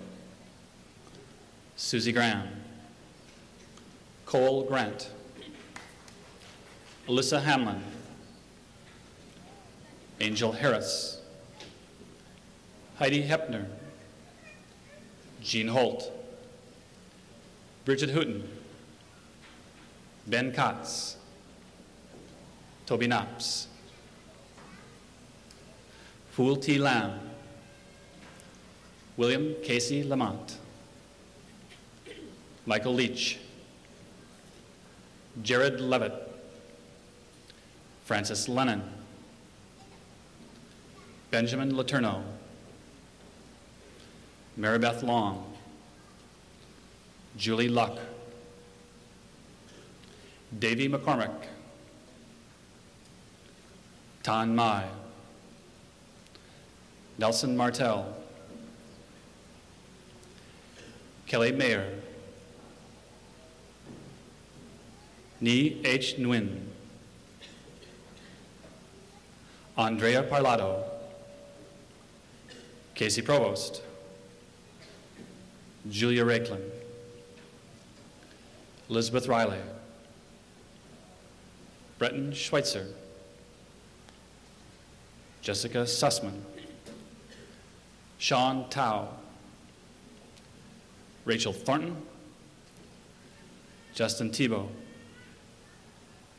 Susie Graham, Cole Grant, Alyssa Hamlin, Angel Harris, Heidi Hepner, Jean Holt, Bridget Hooten, Ben Kotz, Toby Knops, Fool T. Lamb, William Casey Lamont, Michael Leach, Jared Levitt, Francis Lennon, Benjamin Letourneau, Marybeth Long, Julie Luck, Davy McCormick, Tan Mai, Nelson Martell, Kelly Mayer, Ni H. Nguyen, Andrea Parlato, Casey Provost, Julia Raiklin, Elizabeth Riley, Breton Schweitzer, Jessica Sussman, Sean Tao, Rachel Thornton, Justin Tebow,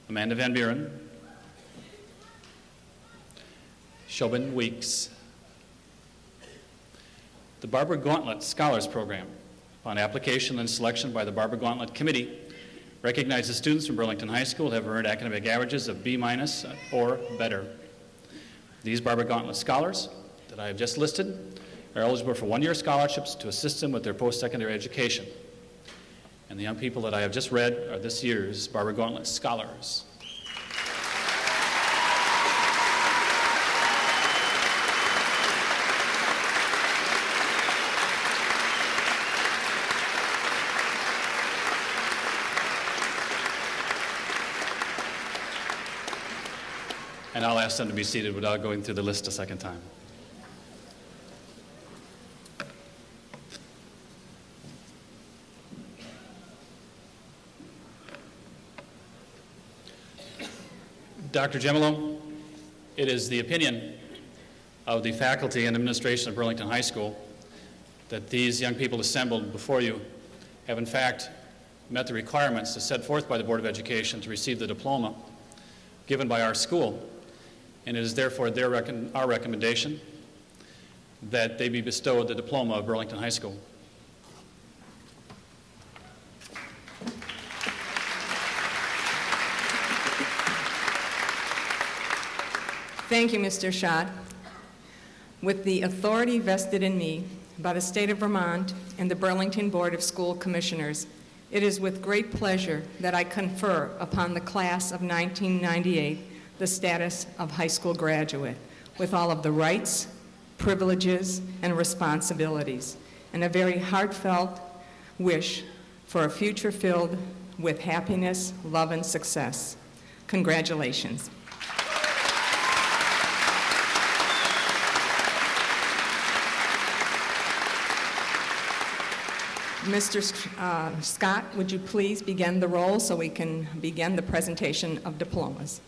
Amanda Van Buren, Shobin Weeks. The Barbara Gauntlet Scholars Program, upon application and selection by the Barbara Gauntlet Committee, recognizes students from Burlington High School who have earned academic averages of B- or better. These Barbara Gauntlet Scholars that I have just listed are eligible for one-year scholarships to assist them with their post-secondary education. And the young people that I have just read are this year's Barbara Gauntlet Scholars. And I'll ask them to be seated without going through the list a second time. Dr. Gemolo, it is the opinion of the faculty and administration of Burlington High School that these young people assembled before you have in fact met the requirements as set forth by the Board of Education to receive the diploma given by our school. And it is therefore our recommendation that they be bestowed the diploma of Burlington High School. Thank you, Mr. Schott. With the authority vested in me by the state of Vermont and the Burlington Board of School Commissioners, it is with great pleasure that I confer upon the class of 1998 the status of high school graduate, with all of the rights, privileges, and responsibilities, and a very heartfelt wish for a future filled with happiness, love, and success. Congratulations. Mr. Scott, would you please begin the roll so we can begin the presentation of diplomas?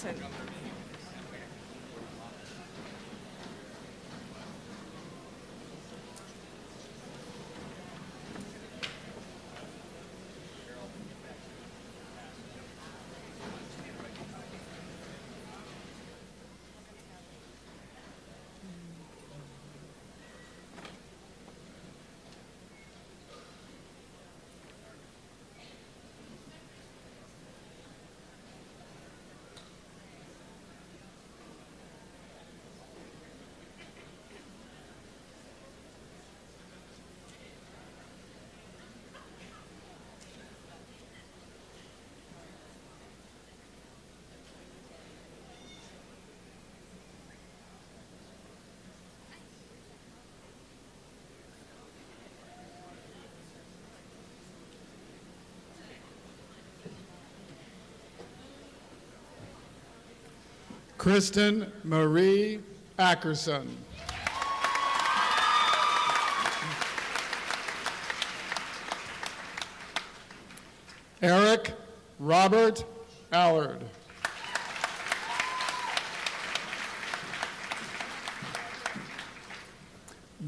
Johnson. Kristen Marie Ackerson. Eric Robert Allard.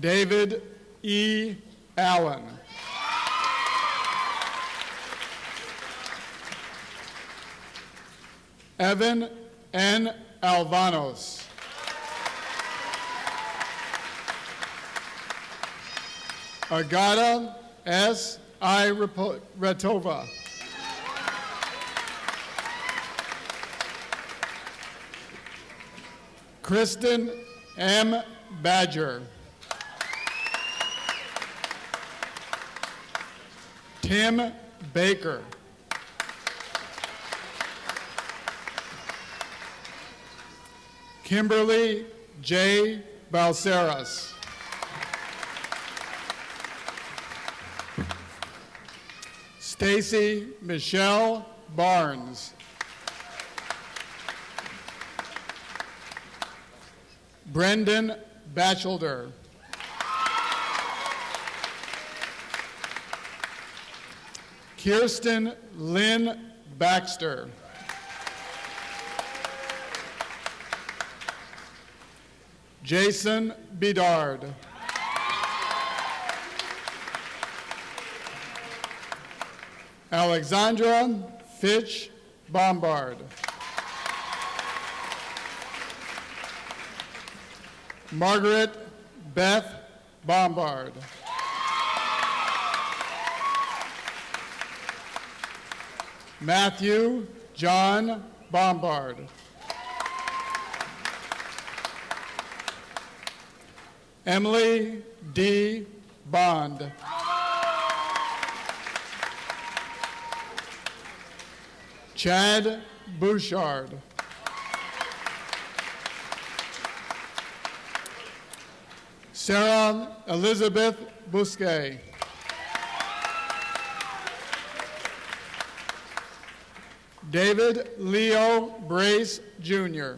David E. Allen. Evan N. Alvanos. Agata S. I. Ratova. Kristen M. Badger. Tim Baker. Kimberly J. Balceras. Stacy Michelle Barnes. Brendan Batchelder. Kirsten Lynn Baxter. Jason Bedard. Alexandra Fitch Bombard. Margaret Beth Bombard. Matthew John Bombard. Emily D. Bond. Chad Bouchard. Sarah Elizabeth Bousquet. David Leo Brace, Jr.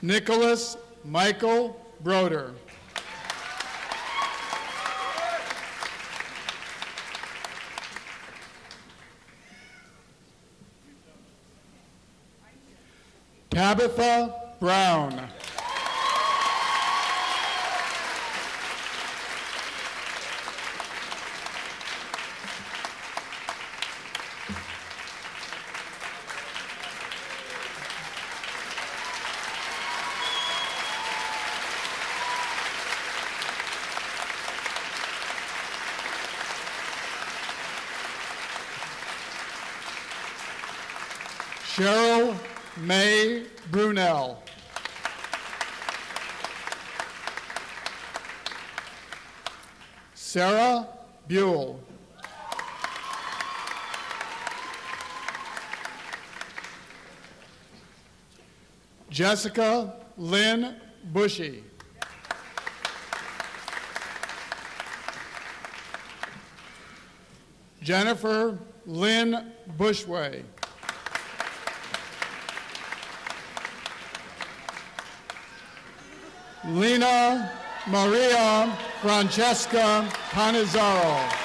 Nicholas Michael Broder. Tabitha Brown. Cheryl May Brunel. Sarah Buell. Jessica Lynn Bushy. Jennifer Lynn Bushway. Lena Maria Francesca Canizzaro.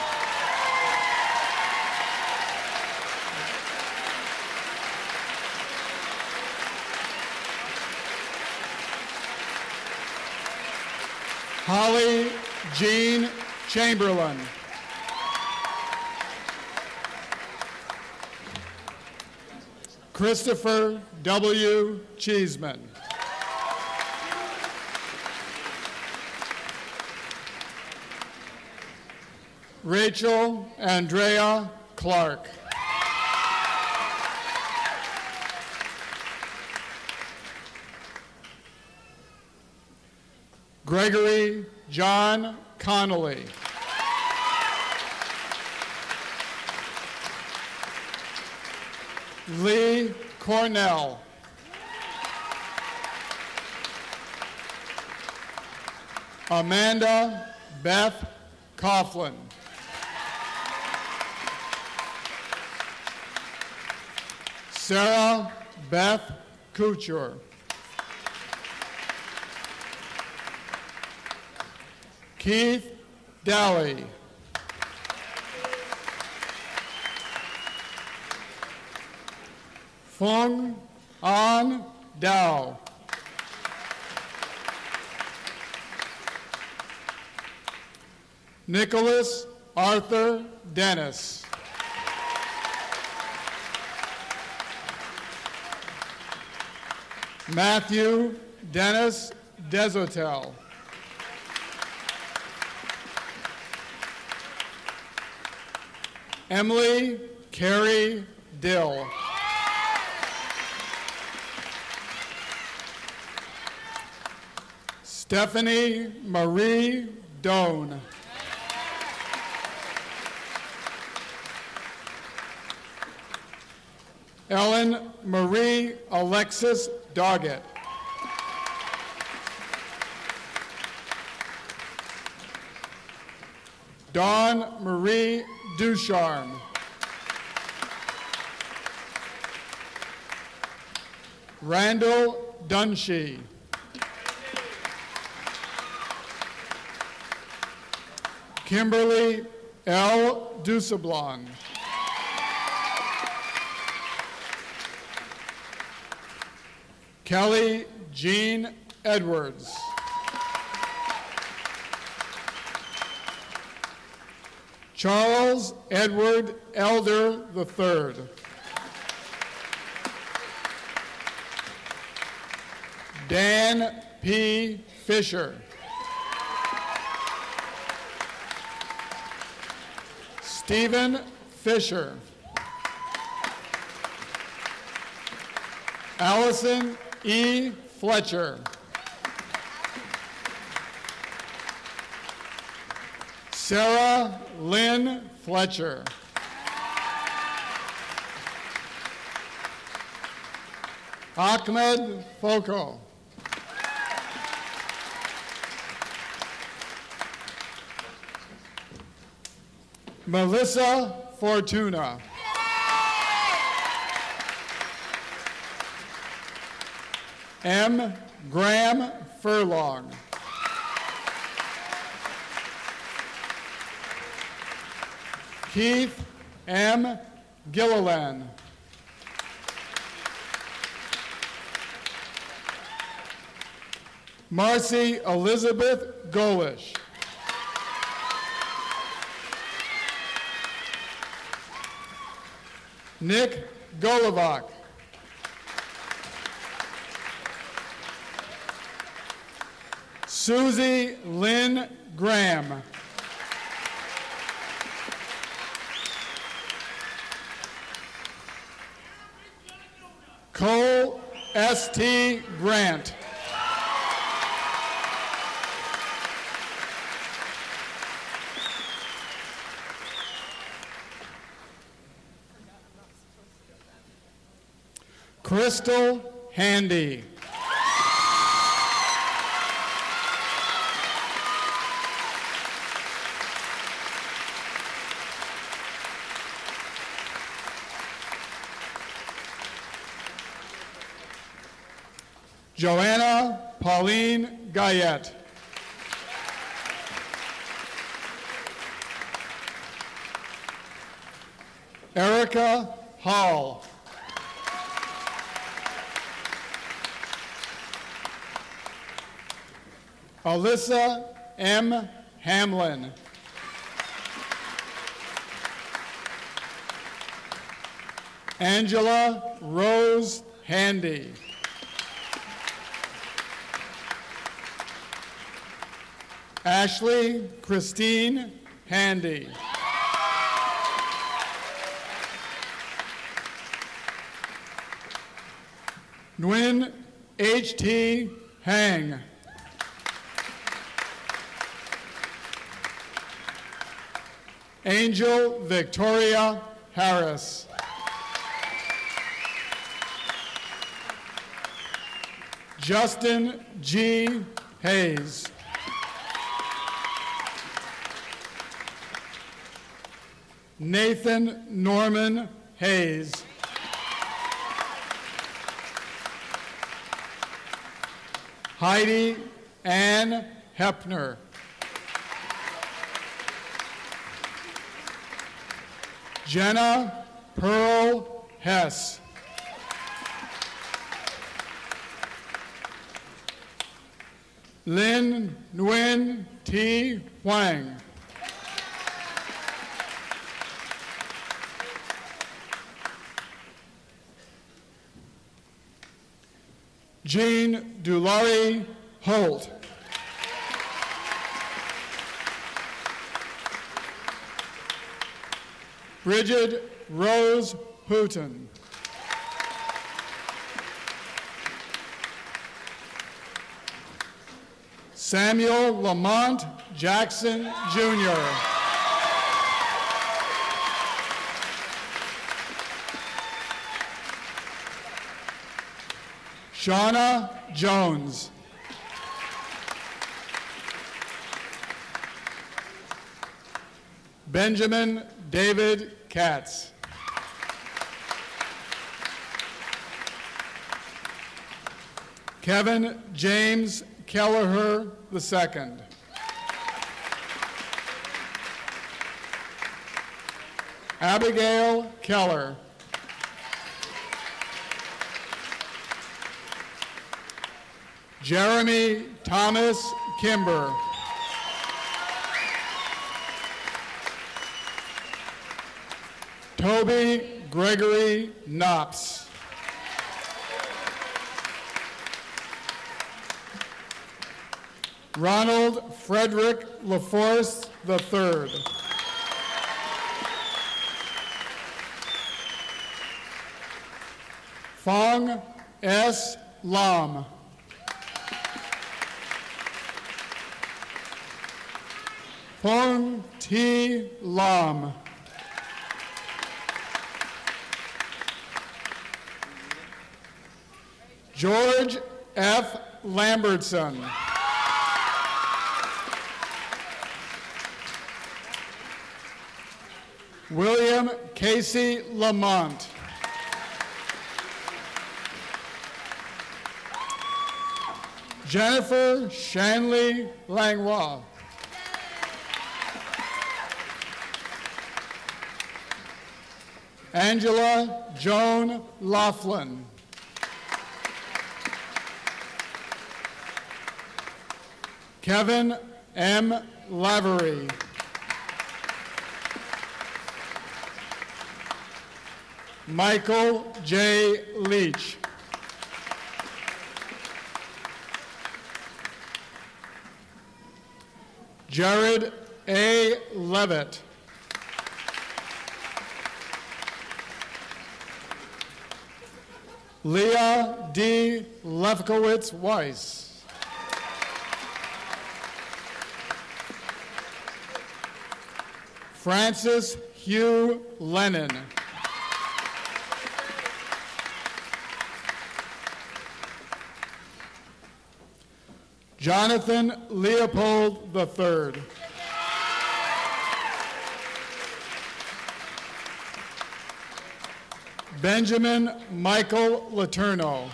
Holly Jean Chamberlain. Christopher W. Cheeseman. Rachel Andrea Clark. Gregory John Connolly. Lee Cornell. Amanda Beth Coughlin. Sarah Beth Couture. Keith Dowey. Fung An Dao. Nicholas Arthur Dennis. Matthew Dennis Desotel. Emily Carey Dill. Stephanie Marie Doan. Ellen Marie Alexis Doggett. Dawn Marie Ducharme. Randall Dunshee. Kimberly L. Dusablon. Kelly Jean Edwards. Charles Edward Elder III. Dan P. Fisher. Stephen Fisher. Allison E. Fletcher. Sarah Lynn Fletcher. Ahmed Foko. Melissa Fortuna. M. Graham Furlong. Keith M. Gilliland. Marcy Elizabeth Golish. Nick Golovac. Susie Lynn Graham. Cole S.T. Grant. Crystal Handy. Joanna Pauline Guyette. Erica Hall. Alyssa M. Hamlin. Angela Rose Handy. Ashley Christine Handy. Nguyen H.T. Hang. Angel Victoria Harris. Justin G. Hayes. Nathan Norman Hayes. Heidi Ann Hepner. Jenna Pearl Hess. Lin Nguyen T. Huang. Jean Dulari Holt. Bridget Rose Houghton. Samuel Lamont Jackson, Jr. Shauna Jones. Benjamin David Katz. Kevin James Kelleher II. Abigail Keller. Jeremy Thomas Kimber. Toby Gregory Knops. Ronald Frederick LaForce III. Fong S. Lam. Fong T. Lam. George F. Lambertson. William Casey Lamont. Jennifer Shanley Langlois. Angela Joan Laughlin. Kevin M. Lavery. Michael J. Leach. Jared A. Levitt. Leah D. Lefkowitz-Weiss. Francis Hugh Lennon. Jonathan Leopold III. Benjamin Michael Letourneau.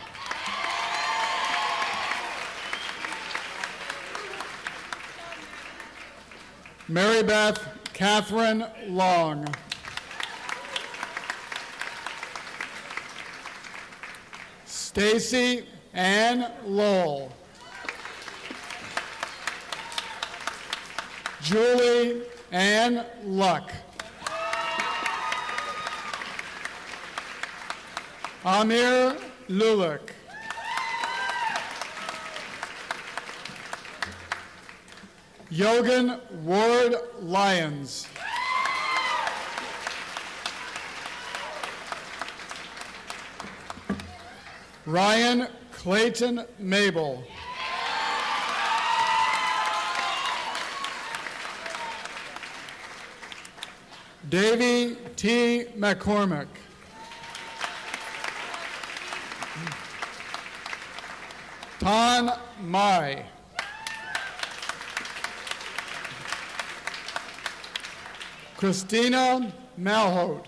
Mary Beth Catherine Long. Stacy Ann Lowell. Julie Ann Luck. Amir Lulik. Yogan Ward Lyons. Ryan Clayton Mabel. Davy T. McCormick. Tan Mai. Christina Malhote.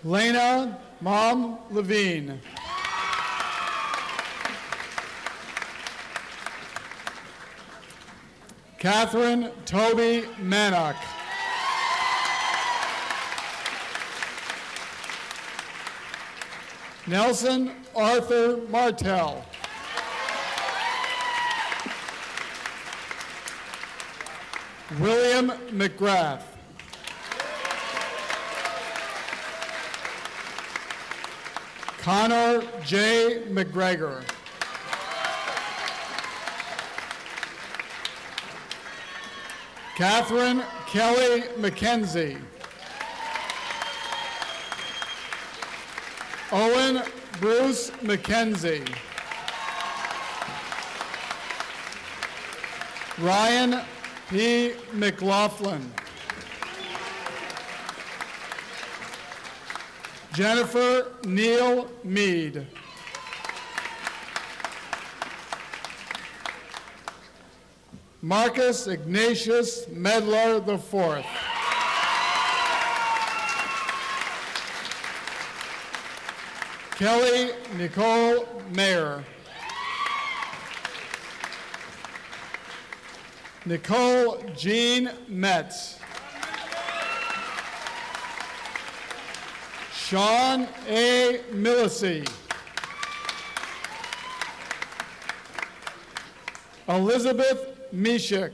Lena Mom Levine. Catherine Toby Mannock. Nelson Arthur Martell. William McGrath. Connor J. McGregor. Catherine Kelly McKenzie. Owen Bruce McKenzie. Ryan P. McLaughlin. Jennifer Neal Mead. Marcus Ignatius Medlar IV. Kelly Nicole Mayer. Nicole Jean Metz. Sean A. Millisey. Elizabeth Mishik.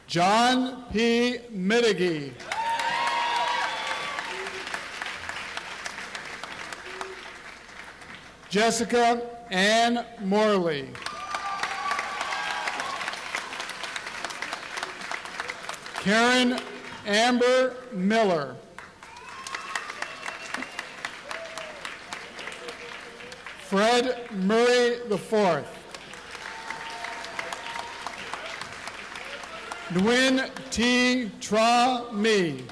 John P. Middigy. Jessica Ann Morley. Karen Amber Miller. Fred Murray IV. Nguyen T. Tra Mi.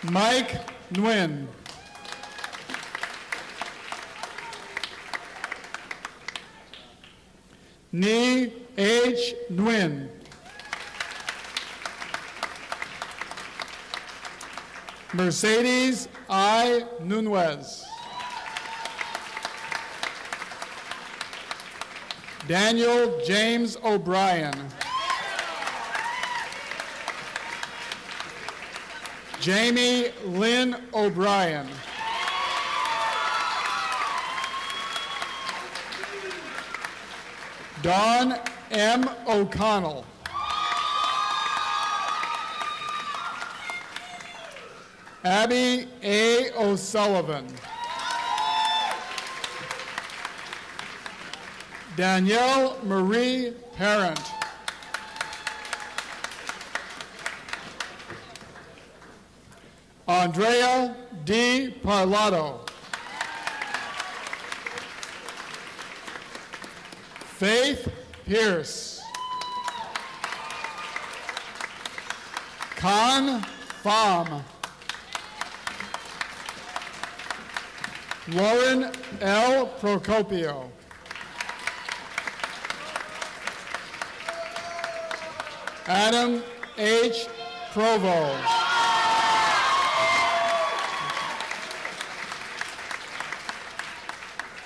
Mike Nguyen. Ni H. Nguyen. Mercedes I. Nunez. Daniel James O'Brien. Jamie Lynn O'Brien. Dawn M. O'Connell. Abby A. O'Sullivan. Danielle Marie Parent. Andrea D. Parlato. Faith Pierce. Con Pham. Lauren L. Procopio. Adam H. Provo.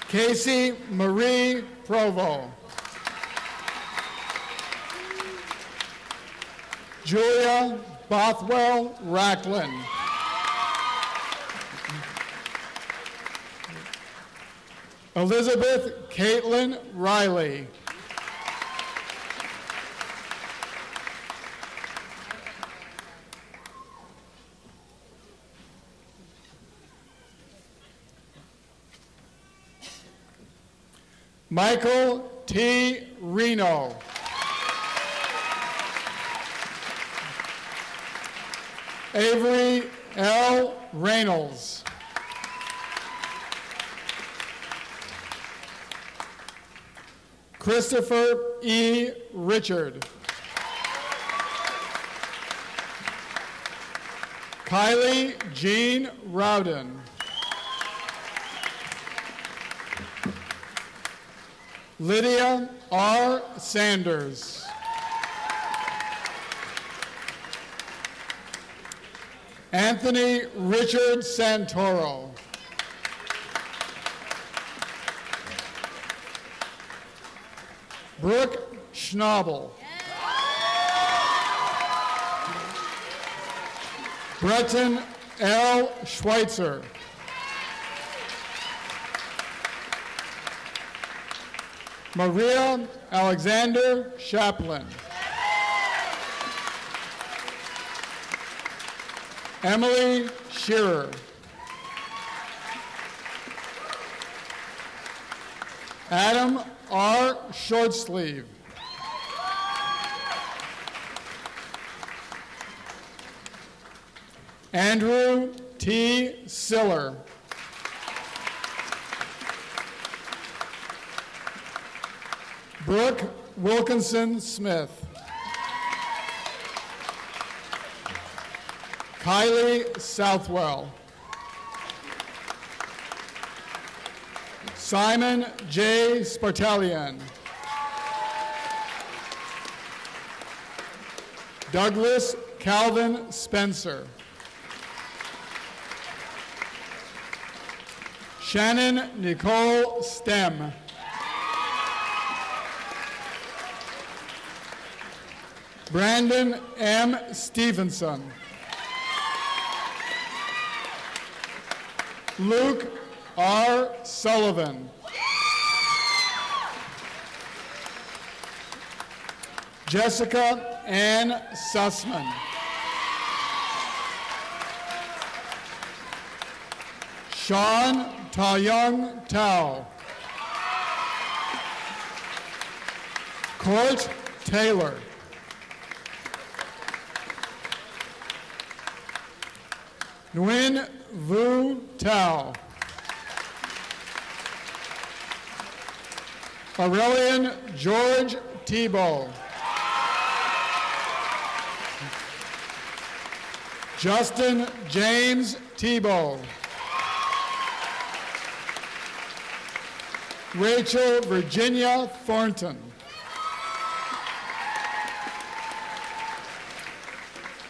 Casey Marie Provo. Julia Bothwell Racklin. Elizabeth Caitlin Riley. Michael T. Reno. Avery L. Reynolds. Christopher E. Richard. Kylie Jean Rowden. Lydia R. Sanders. Anthony Richard Santoro. Brooke Schnabel. Breton L. Schweitzer. Maria Alexander Chaplin. Emily Shearer. Adam R. Shortsleeve. Andrew T. Siller. Brooke Wilkinson Smith. Kylie Southwell. Simon J. Spartalian. Douglas Calvin Spencer. Shannon Nicole Stem. Brandon M. Stevenson. Luke R. Sullivan. Jessica Ann Sussman. Sean Ta-Young Tao. Court Taylor. Nguyen Vu Tao. Aurelian George Tebow. Justin James Tebow. Rachel Virginia Thornton.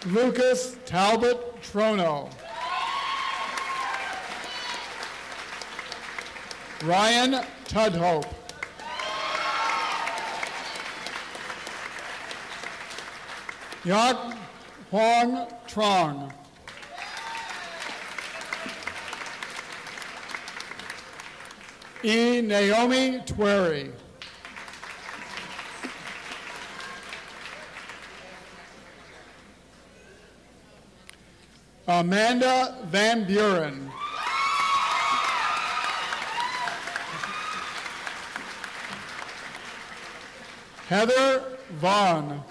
Lucas Talbot Trono. Ryan Tudhope. Yak Huang Trong. E. Naomi Twerry. Amanda Van Buren. Heather Vaughn.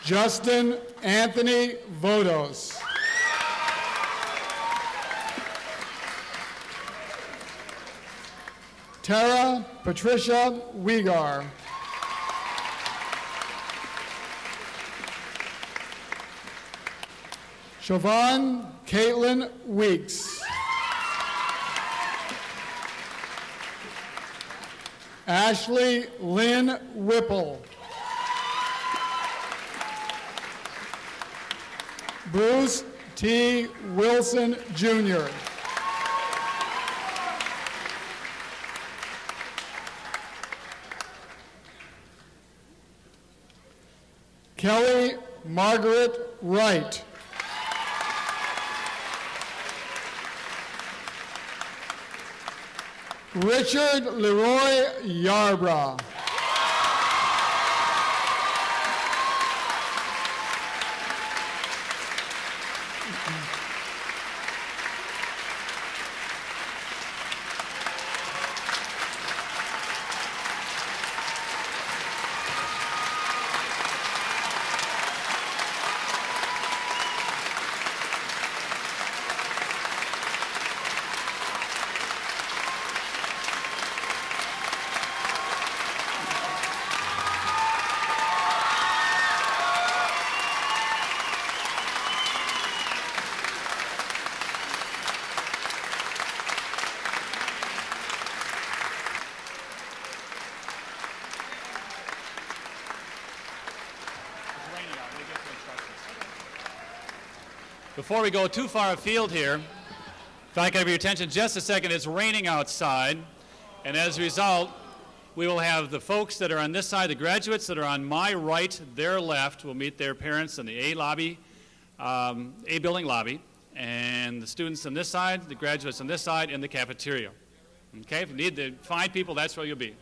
Justin Anthony Vodos. Tara Patricia Wegar. Siobhan Caitlin Weeks. Ashley Lynn Whipple. Bruce T. Wilson, Jr. Kelly Margaret Wright. Richard Leroy Yarbrough. Before we go too far afield here, if I can have your attention just a second, it's raining outside, and as a result, we will have the folks that are on this side, the graduates that are on my right, their left, will meet their parents in the A lobby, A building lobby, and the students on this side, the graduates on this side, in the cafeteria. Okay, if you need to find people, that's where you'll be.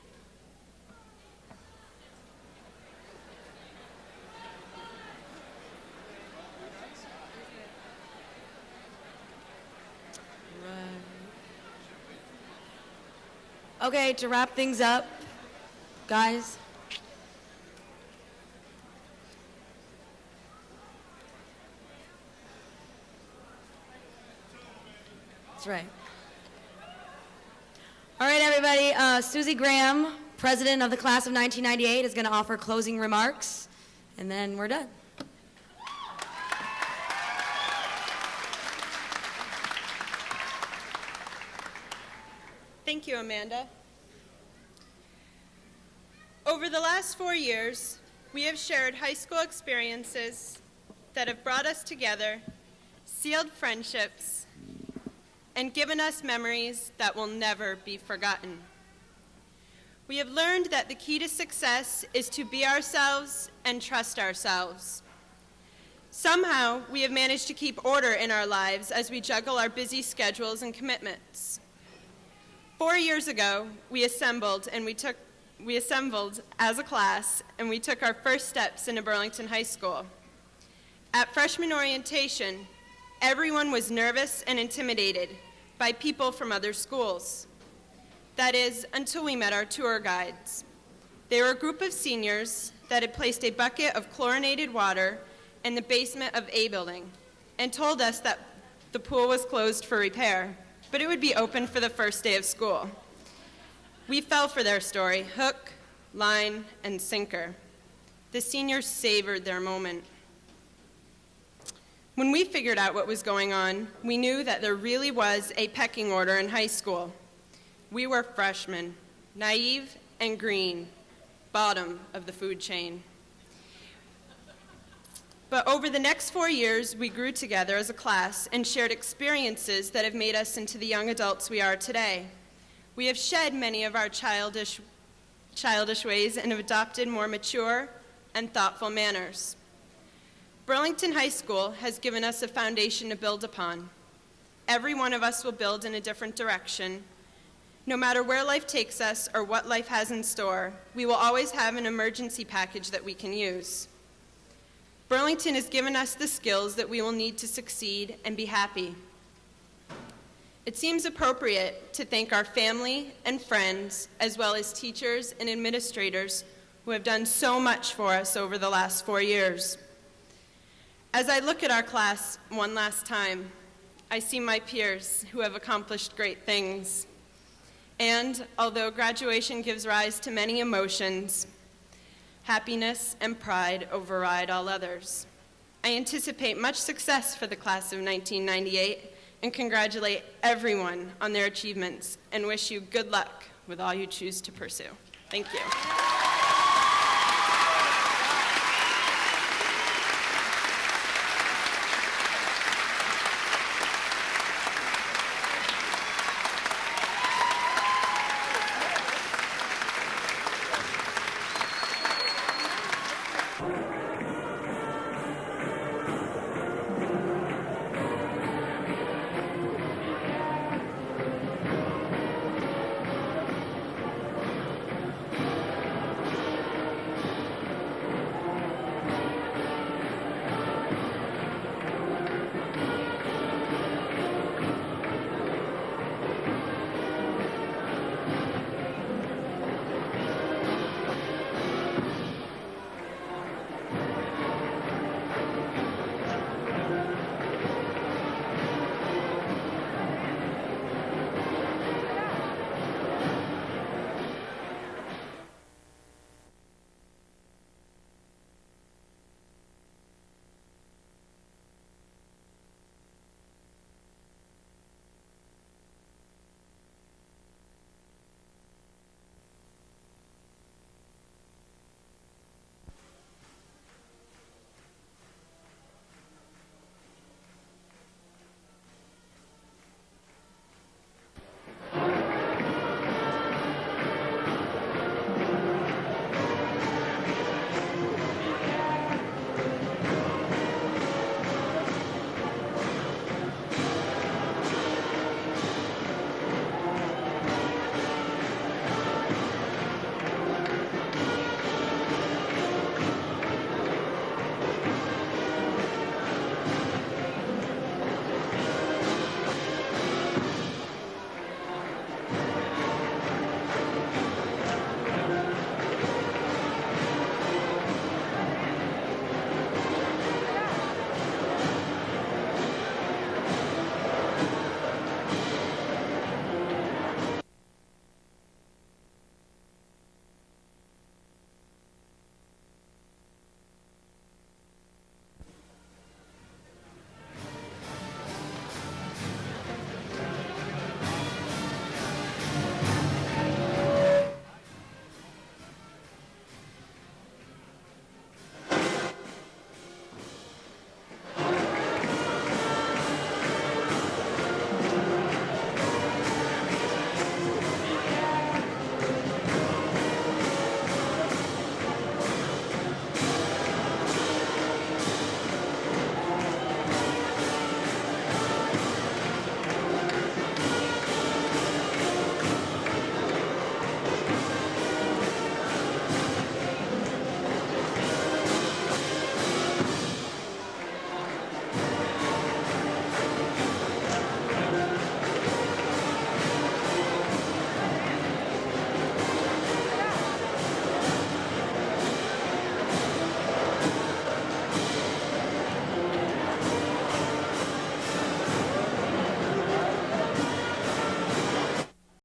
Okay, to wrap things up, guys. That's right. All right, everybody. Susie Graham, president of the class of 1998, is going to offer closing remarks, and then we're done. Thank you, Amanda. Over the last 4 years, we have shared high school experiences that have brought us together, sealed friendships, and given us memories that will never be forgotten. We have learned that the key to success is to be ourselves and trust ourselves. Somehow, we have managed to keep order in our lives as we juggle our busy schedules and commitments. 4 years ago, we assembled as a class, and we took our first steps into Burlington High School. At freshman orientation, everyone was nervous and intimidated by people from other schools. That is, until we met our tour guides. They were a group of seniors that had placed a bucket of chlorinated water in the basement of A building and told us that the pool was closed for repair, but it would be open for the first day of school. We fell for their story, hook, line, and sinker. The seniors savored their moment. When we figured out what was going on, we knew that there really was a pecking order in high school. We were freshmen, naive and green, bottom of the food chain. But over the next 4 years, we grew together as a class and shared experiences that have made us into the young adults we are today. We have shed many of our childish ways and have adopted more mature and thoughtful manners. Burlington High School has given us a foundation to build upon. Every one of us will build in a different direction. No matter where life takes us or what life has in store, we will always have an emergency package that we can use. Burlington has given us the skills that we will need to succeed and be happy. It seems appropriate to thank our family and friends, as well as teachers and administrators who have done so much for us over the last 4 years. As I look at our class one last time, I see my peers who have accomplished great things. And although graduation gives rise to many emotions, happiness and pride override all others. I anticipate much success for the class of 1998 and congratulate everyone on their achievements and wish you good luck with all you choose to pursue. Thank you.